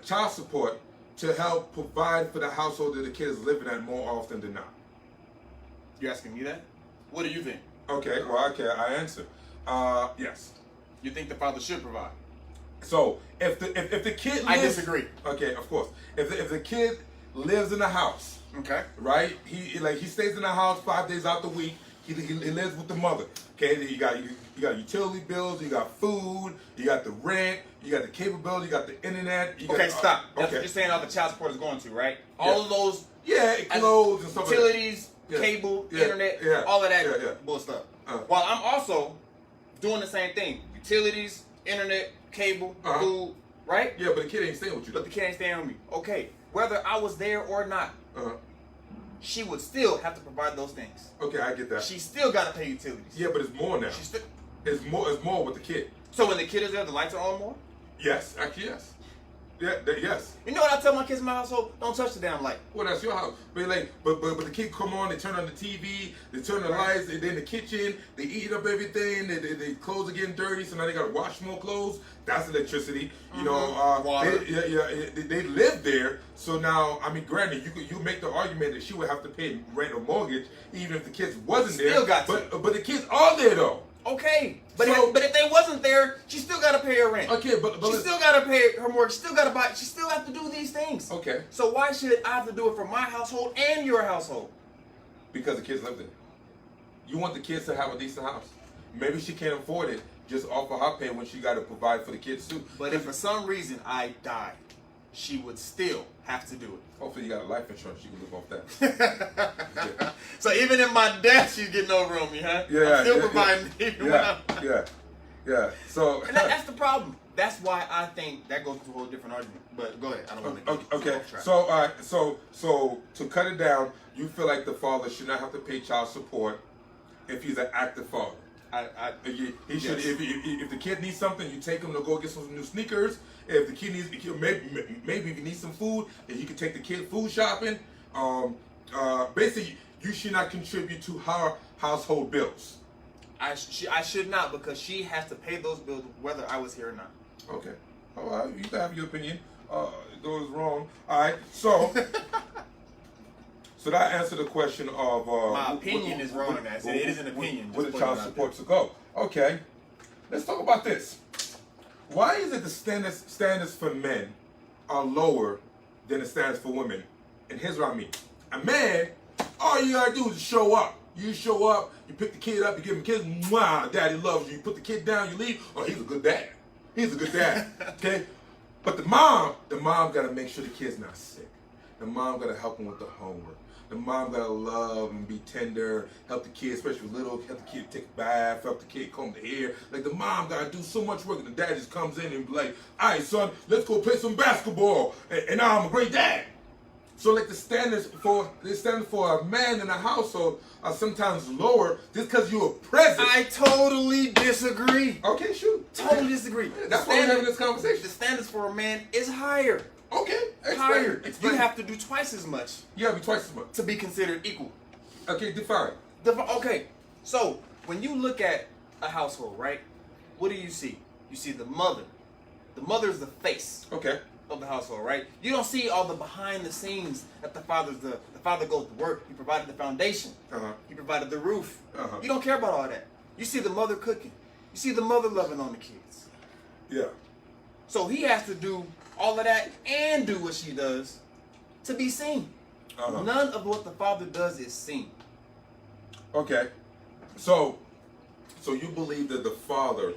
Speaker 1: child support to help provide for the household that the kid is living at more often than not?
Speaker 2: You asking me that? What do you think?
Speaker 1: Okay, well, I answer. Yes.
Speaker 2: You think the father should provide?
Speaker 1: So if the kid lives,
Speaker 2: I disagree.
Speaker 1: Okay, of course. If the kid lives in the house,
Speaker 2: Okay.
Speaker 1: right? He stays in the house 5 days out the week. He lives with the mother. Okay, you got utility bills, you got food, you got the rent, you got the cable bill, you got the internet.
Speaker 2: Okay, stop. That's
Speaker 1: okay.
Speaker 2: what you're saying all the child support is going to, right? All of those
Speaker 1: clothes and stuff
Speaker 2: utilities,
Speaker 1: like that.
Speaker 2: cable, internet, all of that bull stuff. While I'm also doing the same thing. Utilities, internet, cable, food, right?
Speaker 1: Yeah, but the kid ain't staying with you.
Speaker 2: But the kid ain't staying with me. Okay, whether I was there or not, she would still have to provide those things.
Speaker 1: Okay, I get that.
Speaker 2: She still got to pay utilities.
Speaker 1: Yeah, but it's more now. It's more with the kid.
Speaker 2: So when the kid is there, the lights are on more?
Speaker 1: Yes, actually, yes. Yeah, yes.
Speaker 2: You know what I tell my kids in my household? Don't touch the damn light.
Speaker 1: Well, that's your house. But but the kid come on, they turn on the TV, they turn the lights, they're in the kitchen, they eat up everything, they clothes are getting dirty, so now they gotta wash more clothes. That's electricity. You know,
Speaker 2: water.
Speaker 1: They live there, so now, I mean, granted, you make the argument that she would have to pay rent or mortgage, even if the kids wasn't there.
Speaker 2: Still got to.
Speaker 1: But the kids are there though.
Speaker 2: Okay, but if they wasn't there, she still got to pay her rent.
Speaker 1: Okay, but
Speaker 2: she still got to pay her mortgage. Still got to buy. She still have to do these things.
Speaker 1: Okay.
Speaker 2: So why should I have to do it for my household and your household?
Speaker 1: Because the kids live there. You want the kids to have a decent house. Maybe she can't afford it. Just offer her pay when she got to provide for the kids too.
Speaker 2: But if for some reason I died, she would still have to do it.
Speaker 1: Hopefully you got a life insurance. You can live off that.
Speaker 2: Yeah. So even in my death, she's getting over on me, huh?
Speaker 1: Yeah.
Speaker 2: I'm still providing.
Speaker 1: Yeah. So.
Speaker 2: And that's the problem. That's why I think that goes into a whole different argument. But go ahead. I don't want to.
Speaker 1: Okay. So to cut it down, you feel like the father should not have to pay child support if he's an active father. He should. If the kid needs something, you take him to go get some new sneakers. If the kid needs, maybe if he needs some food, then you can take the kid food shopping. Basically, you should not contribute to her household bills.
Speaker 2: I should not, because she has to pay those bills whether I was here or not.
Speaker 1: Okay. All right. You can have your opinion. Though it's wrong. All right. So. So that answered the question of...
Speaker 2: my opinion is wrong. It is an opinion.
Speaker 1: Where the child support to go. Okay. Let's talk about this. Why is it the standards for men are lower than the standards for women? And here's what I mean. A man, all you gotta do is show up. You show up, you pick the kid up, you give him kids. Mwah, daddy loves you. You put the kid down, you leave. Oh, he's a good dad. He's a good dad. Okay? But the mom gotta make sure the kid's not sick. The mom gotta help him with the homework. The mom gotta love and be tender, help the kid, especially little, help the kid take a bath, help the kid comb the hair. Like the mom gotta do so much work, and the dad just comes in and be like, all right, son, let's go play some basketball. And now I'm a great dad. So like the standards for a man in a household are sometimes lower just because you're present.
Speaker 2: I totally disagree.
Speaker 1: Okay, shoot.
Speaker 2: Totally disagree.
Speaker 1: That's why we're having this conversation.
Speaker 2: The standards for a man is higher.
Speaker 1: Okay,
Speaker 2: higher. You have to do twice as much.
Speaker 1: You have to do twice as much
Speaker 2: to be considered equal.
Speaker 1: Okay, define.
Speaker 2: Okay, so when you look at a household, right? What do you see? You see the mother. The mother is the face.
Speaker 1: Okay.
Speaker 2: Of the household, right? You don't see all the behind the scenes that the father goes to work. He provided the foundation. He provided the roof. You don't care about all that. You see the mother cooking. You see the mother loving on the kids.
Speaker 1: Yeah.
Speaker 2: So he has to do all of that and do what she does to be seen. None of what the father does is seen.
Speaker 1: Okay. So you believe that the father,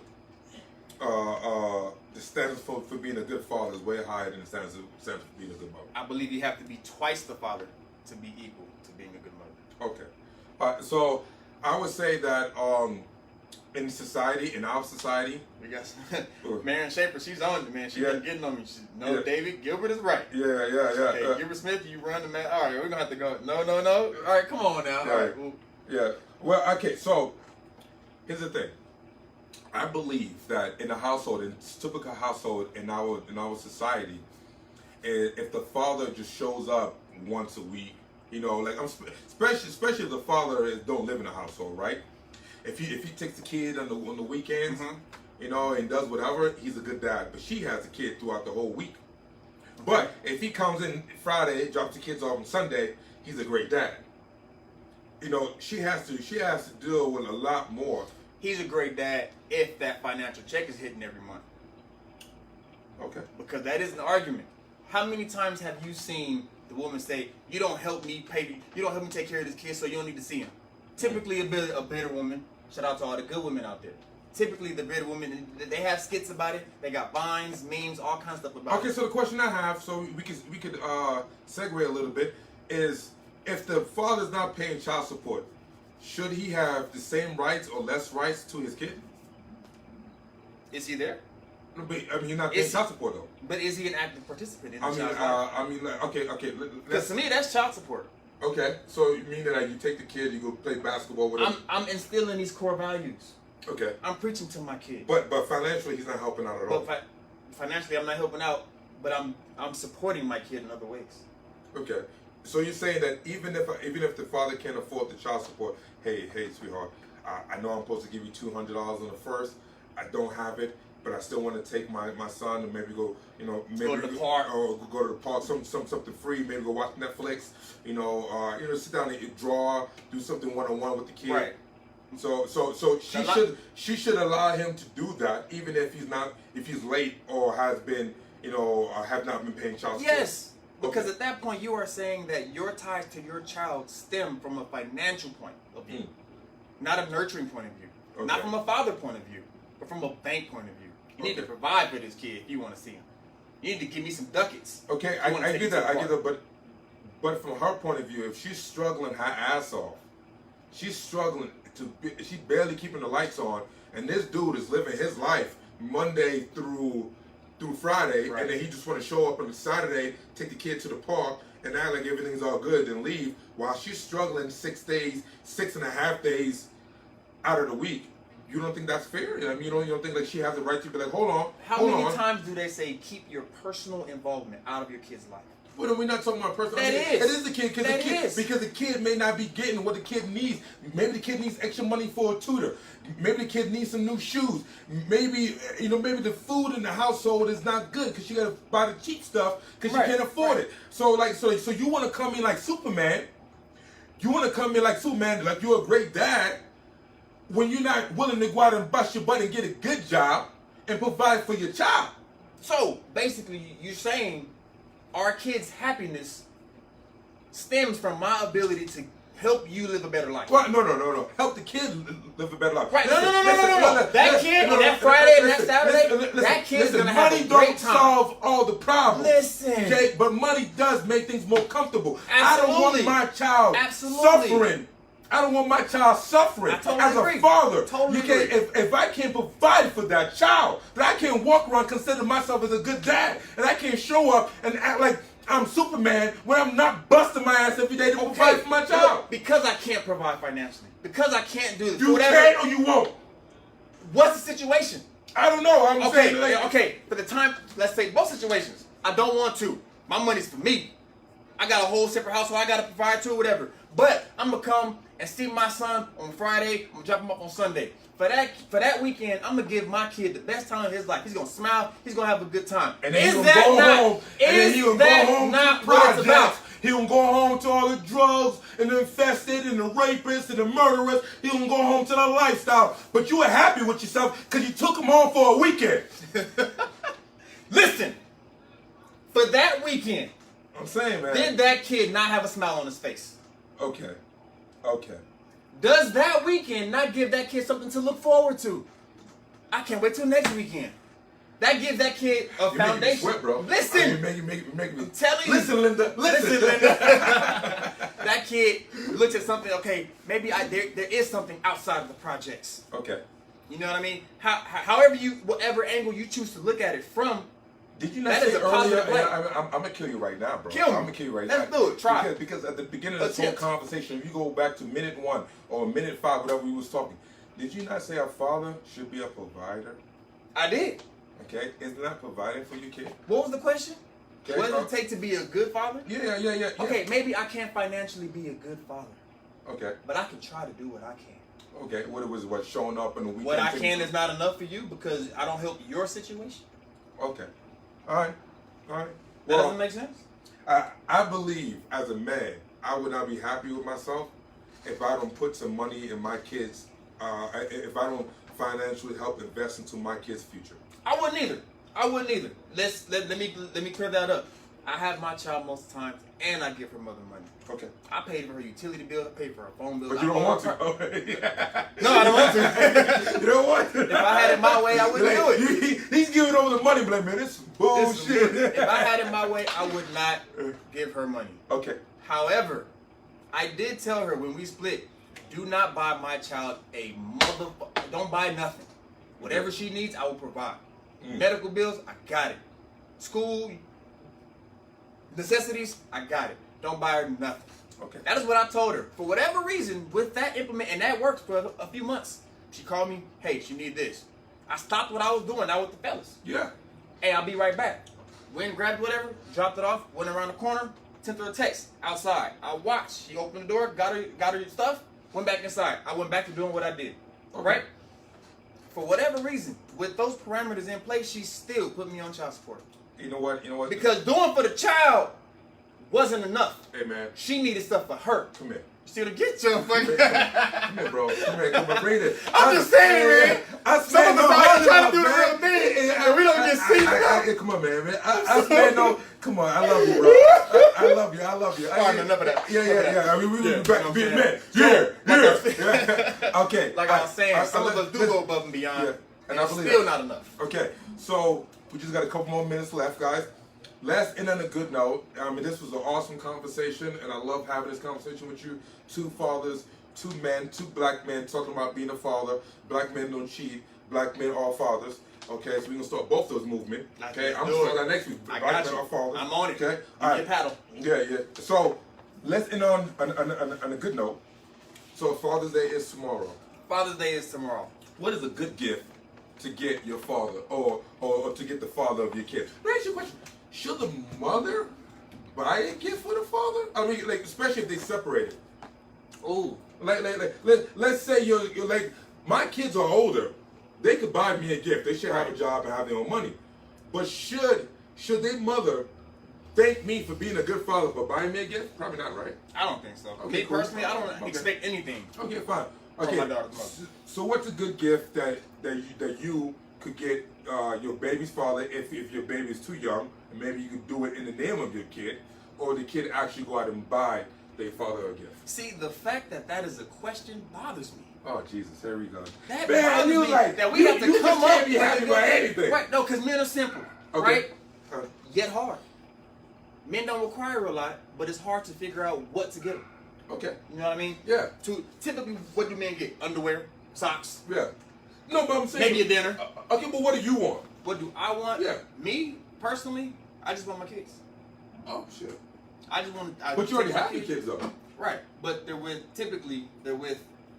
Speaker 1: the standards for being a good father is way higher than the standards for being a good mother.
Speaker 2: I believe you have to be twice the father to be equal to being a good mother.
Speaker 1: Okay. So I would say that in society, in our society,
Speaker 2: we got Marion Schaefer. She's on it, man. She's been getting on me. David Gilbert is right.
Speaker 1: Yeah.
Speaker 2: Okay, Gilbert Smith, you run the man. All right, we're gonna have to go. No. All right, come on now. All right.
Speaker 1: Yeah. Well, okay. So here's the thing. I believe that in a household, in a typical household in our society, if the father just shows up once a week, like especially if the father don't live in a household, right? If he takes the kid on the weekends, and does whatever, he's a good dad. But she has the kid throughout the whole week. Okay. But if he comes in Friday, drops the kids off on Sunday, he's a great dad. She has to deal with a lot more.
Speaker 2: He's a great dad if that financial check is hitting every month.
Speaker 1: Okay.
Speaker 2: Because that is an argument. How many times have you seen the woman say, "You don't help me take care of this kid, so you don't need to see him"? Typically, a bitter woman. Shout out to all the good women out there. Typically, the bitter women, they have skits about it. They got vines, memes, all kinds of stuff about it.
Speaker 1: Okay, so the question I have, so we could segue a little bit, is if the father's not paying child support, should he have the same rights or less rights to his kid?
Speaker 2: Is he there?
Speaker 1: But, he's not paying child support though.
Speaker 2: But is he an active participant in the child support?
Speaker 1: Okay.
Speaker 2: Because to me, that's child support.
Speaker 1: Okay, so you mean that you take the kid, you go play basketball with him?
Speaker 2: I'm instilling these core values.
Speaker 1: Okay.
Speaker 2: I'm preaching to my kid.
Speaker 1: But financially, he's not helping out at all.
Speaker 2: But financially, I'm not helping out, but I'm supporting my kid in other ways.
Speaker 1: Okay. So you're saying that even if the father can't afford the child support, hey, sweetheart, I know I'm supposed to give you $200 on the first. I don't have it, but I still want to take my son and maybe go, maybe
Speaker 2: go to the park,
Speaker 1: or go to the park, something free, maybe go watch Netflix, sit down and draw, do something one-on-one with the kid.
Speaker 2: Right.
Speaker 1: So she should allow him to do that, even if he's late or has been, have not been paying child support.
Speaker 2: Yes. Because at that point, you are saying that your ties to your child stem from a financial point of view, not a nurturing point of view, not from a father point of view, but from a bank point of view. You need to provide for this kid if you want to see him. You need to give me some ducats.
Speaker 1: Okay, I get that, but from her point of view, if she's struggling her ass off, she's barely keeping the lights on, and this dude is living his life Monday through Friday, right. And then he just want to show up on a Saturday, take the kid to the park, and act like everything's all good, then leave, while she's struggling 6.5 days out of the week. You don't think that's fair? You don't think like she has the right to be like, hold on.
Speaker 2: How many times do they say keep your personal involvement out of your kid's life?
Speaker 1: Well, we're not talking about personal.
Speaker 2: It
Speaker 1: is the kid because the kid may not be getting what the kid needs. Maybe the kid needs extra money for a tutor. Maybe the kid needs some new shoes. Maybe maybe the food in the household is not good because you got to buy the cheap stuff because you can't afford it. So so you want to come in like Superman? You want to come in like Superman, like you're a great dad, when you're not willing to go out and bust your butt and get a good job and provide for your child?
Speaker 2: So basically, you're saying our kids' happiness stems from my ability to help you live a better life.
Speaker 1: Well, no. Help the kid live a better life.
Speaker 2: Right. No. That kid on that Friday and that Saturday, that kid's going to have a great time.
Speaker 1: Money don't solve all the problems.
Speaker 2: Listen.
Speaker 1: Okay? But money does make things more comfortable.
Speaker 2: Absolutely.
Speaker 1: I don't want my child suffering. I don't want my child suffering as a father. If I can't provide for that child, that I can't walk around consider myself as a good dad, and I can't show up and act like I'm Superman when I'm not busting my ass every day to provide for my child.
Speaker 2: Because I can't provide financially. Because I can't do this.
Speaker 1: You can or you won't.
Speaker 2: What's the situation?
Speaker 1: I don't know. I'm saying
Speaker 2: okay. For the time, let's say both situations. I don't want to. My money's for me. I got a whole separate household I got to provide to, whatever. But I'm going to come and see my son on Friday. I'm going to drop him off on Sunday. For that weekend, I'm going to give my kid the best time of his life. He's going to smile. He's going to have a good time.
Speaker 1: And then he's going to go home. And then he's going to go home to projects. He's going to go home to all the drugs and the infested and the rapists and the murderers. He's going to go home to the lifestyle. But you were happy with yourself because you took him home for a weekend.
Speaker 2: Listen. For that weekend,
Speaker 1: I'm saying, man,
Speaker 2: did that kid not have a smile on his face?
Speaker 1: Okay.
Speaker 2: does that weekend not give that kid something to look forward to? I can't wait till next weekend. That gives that kid a foundation.
Speaker 1: Making me sweat, bro.
Speaker 2: Listen.
Speaker 1: You're making me.
Speaker 2: I'm telling you.
Speaker 1: Listen, Linda.
Speaker 2: Listen, Linda. That kid looks at something, okay, maybe there is something outside of the projects.
Speaker 1: Okay.
Speaker 2: You know what I mean? Whatever angle you choose to look at it from,
Speaker 1: did you not say earlier? I'm gonna kill you right now, bro.
Speaker 2: Kill me.
Speaker 1: I'm gonna kill you right now.
Speaker 2: Let's do it. Try.
Speaker 1: Because at the beginning of this whole conversation, if you go back to minute 1 or minute 5, whatever we was talking, did you not say our father should be a provider?
Speaker 2: I did.
Speaker 1: Okay, isn't that providing for your kid?
Speaker 2: What was the question?
Speaker 1: Okay,
Speaker 2: what does it take to be a good father?
Speaker 1: Yeah.
Speaker 2: Okay, maybe I can't financially be a good father.
Speaker 1: Okay.
Speaker 2: But I can try to do what I can.
Speaker 1: Okay, what showing up in the weekend?
Speaker 2: What I can is not enough for you because I don't help your situation.
Speaker 1: Okay. All right.
Speaker 2: That doesn't make sense?
Speaker 1: I believe as a man, I would not be happy with myself if I don't put some money in my kids, if I don't financially help invest into my kids' future.
Speaker 2: I wouldn't either. Let me clear that up. I have my child most of the time, and I give her mother money.
Speaker 1: Okay.
Speaker 2: I paid for her utility bill. I paid for her phone bill.
Speaker 1: But you don't want to.
Speaker 2: No, I don't want to.
Speaker 1: You don't want to.
Speaker 2: If I had it my way, I wouldn't do it.
Speaker 1: He's giving over the money, man. This is bullshit.
Speaker 2: If I had it my way, I would not give her money.
Speaker 1: Okay.
Speaker 2: However, I did tell her when we split, do not buy my child a motherfucker. Don't buy nothing. Whatever she needs, I will provide. Medical bills, I got it. School, necessities, I got it. Don't buy her nothing.
Speaker 1: Okay.
Speaker 2: That is what I told her. For whatever reason, with that implement, and that worked for a few months. She called me, hey, she need this. I stopped what I was doing, out with the fellas.
Speaker 1: Yeah.
Speaker 2: Hey, I'll be right back. Went and grabbed whatever, dropped it off, went around the corner, sent her a text outside. I watched. She opened the door, got her stuff, went back inside. I went back to doing what I did.
Speaker 1: Okay.
Speaker 2: Right? For whatever reason, with those parameters in place, she still put me on child support.
Speaker 1: You know what?
Speaker 2: Because doing for the child wasn't enough.
Speaker 1: Hey, man.
Speaker 2: She needed stuff for her.
Speaker 1: Come here.
Speaker 2: She to get your fucking.
Speaker 1: Come here, bro. Come here, read it.
Speaker 2: I'm just saying, man. Some of us out here trying to do the real thing, and we don't get seen.
Speaker 1: Come on, man. I man, no. Come on, I love you, bro. I love you.
Speaker 2: All right, enough of that.
Speaker 1: Yeah. I mean, we back to being men. Yeah. Okay.
Speaker 2: Like I was saying, some of us do go above and beyond, and it's still not enough.
Speaker 1: Okay, so we just got a couple more minutes left, guys. Let's end on a good note. I mean, this was an awesome conversation, and I love having this conversation with you. 2 fathers, 2 men, 2 black men talking about being a father. Black men don't cheat. Black men are fathers. Okay, so we're going to start both those movements. Okay, I'm going to start that next week. Black men are fathers.
Speaker 2: I'm on it.
Speaker 1: Okay,
Speaker 2: all right. Paddle.
Speaker 1: Yeah. So let's end on a good note. So Father's Day is tomorrow.
Speaker 2: Father's Day is tomorrow.
Speaker 1: What is a good gift to get your father or to get the father of your kid? Let me ask you a question. Should the mother buy a gift for the father? I mean, like, especially if they separated.
Speaker 2: Ooh.
Speaker 1: Let's say you're like, my kids are older. They could buy me a gift. They should have a job and have their own money. But should their mother thank me for being a good father for buying me a gift? Probably not, right?
Speaker 2: I don't think so.
Speaker 1: Okay,
Speaker 2: me personally, I don't expect anything.
Speaker 1: Okay, fine.
Speaker 2: From my daughter's mother.
Speaker 1: So what's a good gift that you could get your baby's father if your baby's too young, and maybe you could do it in the name of your kid, or the kid actually go out and buy their father a gift?
Speaker 2: See, the fact that is a question bothers me.
Speaker 1: Oh Jesus, here we go.
Speaker 2: That bothers me like, that we have to come up
Speaker 1: can't be happy about anything.
Speaker 2: Right? No, because men are simple,
Speaker 1: okay.
Speaker 2: Right? Yet hard. Men don't require a lot, but it's hard to figure out what to get them.
Speaker 1: Okay.
Speaker 2: You know what I mean?
Speaker 1: Yeah.
Speaker 2: Typically, what do men get? Underwear, socks.
Speaker 1: Yeah. No, but I'm saying
Speaker 2: maybe a dinner.
Speaker 1: Okay, but what do you want?
Speaker 2: What do I want?
Speaker 1: Yeah.
Speaker 2: Me personally, I just want my kids.
Speaker 1: Oh shit.
Speaker 2: I just want.
Speaker 1: But you already have your kids though.
Speaker 2: Right, but they're with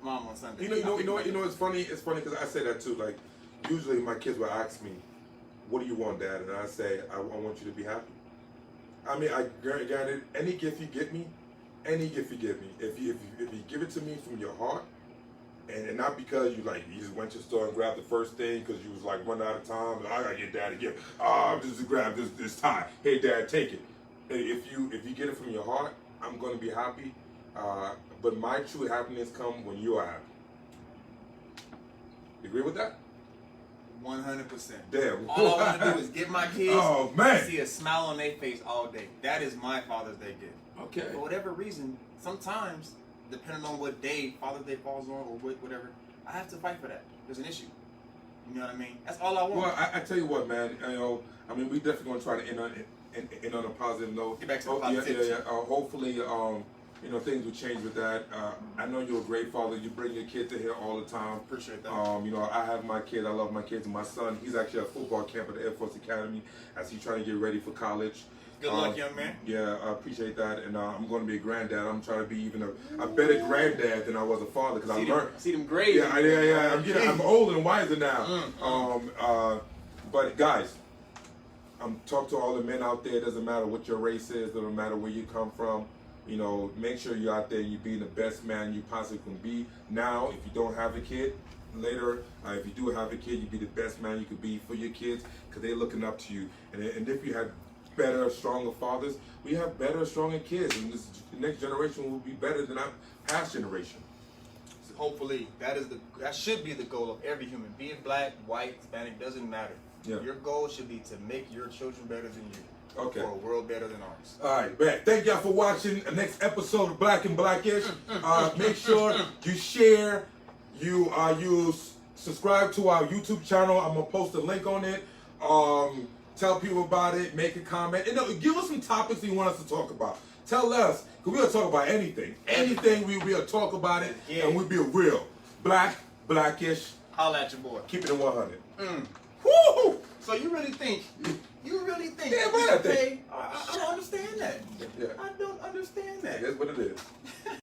Speaker 2: mom on Sunday.
Speaker 1: You know what? It's funny. It's funny because I say that too. Like, usually my kids will ask me, "What do you want, Dad?" And I say, "I want you to be happy." I mean, I granted any gift you get me, if you give it to me from your heart, and not because you just went to the store and grabbed the first thing because you was like running out of time. And I gotta get Dad a gift. Just grab this tie. Hey, Dad, take it. If you get it from your heart, I'm gonna be happy. But my true happiness comes when you are happy. You agree with that?
Speaker 2: 100%.
Speaker 1: Damn.
Speaker 2: All I want to do is give my kids
Speaker 1: see
Speaker 2: a smile on their face all day. That is my Father's Day gift.
Speaker 1: Okay.
Speaker 2: For whatever reason, sometimes depending on what day Father's Day falls on or whatever, I have to fight for that. There's an issue. You know what I mean? That's all I want.
Speaker 1: Well, I tell you what, man. You know, I mean, we definitely gonna try to end on a positive note.
Speaker 2: Get back to the positivity.
Speaker 1: Yeah. Hopefully, you know, things will change with that. I know you're a great father. You bring your kids to here all the time.
Speaker 2: Appreciate that.
Speaker 1: You know, I have my kids. I love my kids. And my son, he's actually at football camp at the Air Force Academy as he's trying to get ready for college.
Speaker 2: Good luck, young man.
Speaker 1: Yeah, I appreciate that. And I'm going to be a granddad. I'm trying to be even a better granddad than I was a father because I learned.
Speaker 2: See them grades.
Speaker 1: Yeah. I'm older and wiser now. But guys, I'm talking to all the men out there. It doesn't matter what your race is. It doesn't matter where you come from. You know, make sure you're out there and you're being the best man you possibly can be. Now, if you don't have a kid, later, if you do have a kid, you be the best man you could be for your kids because they're looking up to you. And if you have better, stronger fathers, we have better, stronger kids. And this next generation will be better than our past generation.
Speaker 2: So hopefully, that should be the goal of every human. Be it black, white, Hispanic, doesn't matter.
Speaker 1: Yeah.
Speaker 2: Your goal should be to make your children better than you.
Speaker 1: Okay.
Speaker 2: For a world better than ours.
Speaker 1: All right, man. Thank y'all for watching the next episode of Black and Blackish. Make sure you share, you subscribe to our YouTube channel. I'm gonna post a link on it. Tell people about it. Make a comment. And give us some topics that you want us to talk about. Tell us, because we'll talk about anything. Anything we'll talk about it, and we'll be real. Blackish.
Speaker 2: Holla at your boy.
Speaker 1: Keep it at 100.
Speaker 2: Woo! So you really think?
Speaker 1: Yeah, what I think.
Speaker 2: I don't understand that.
Speaker 1: Yeah.
Speaker 2: I don't understand that.
Speaker 1: That's what it is.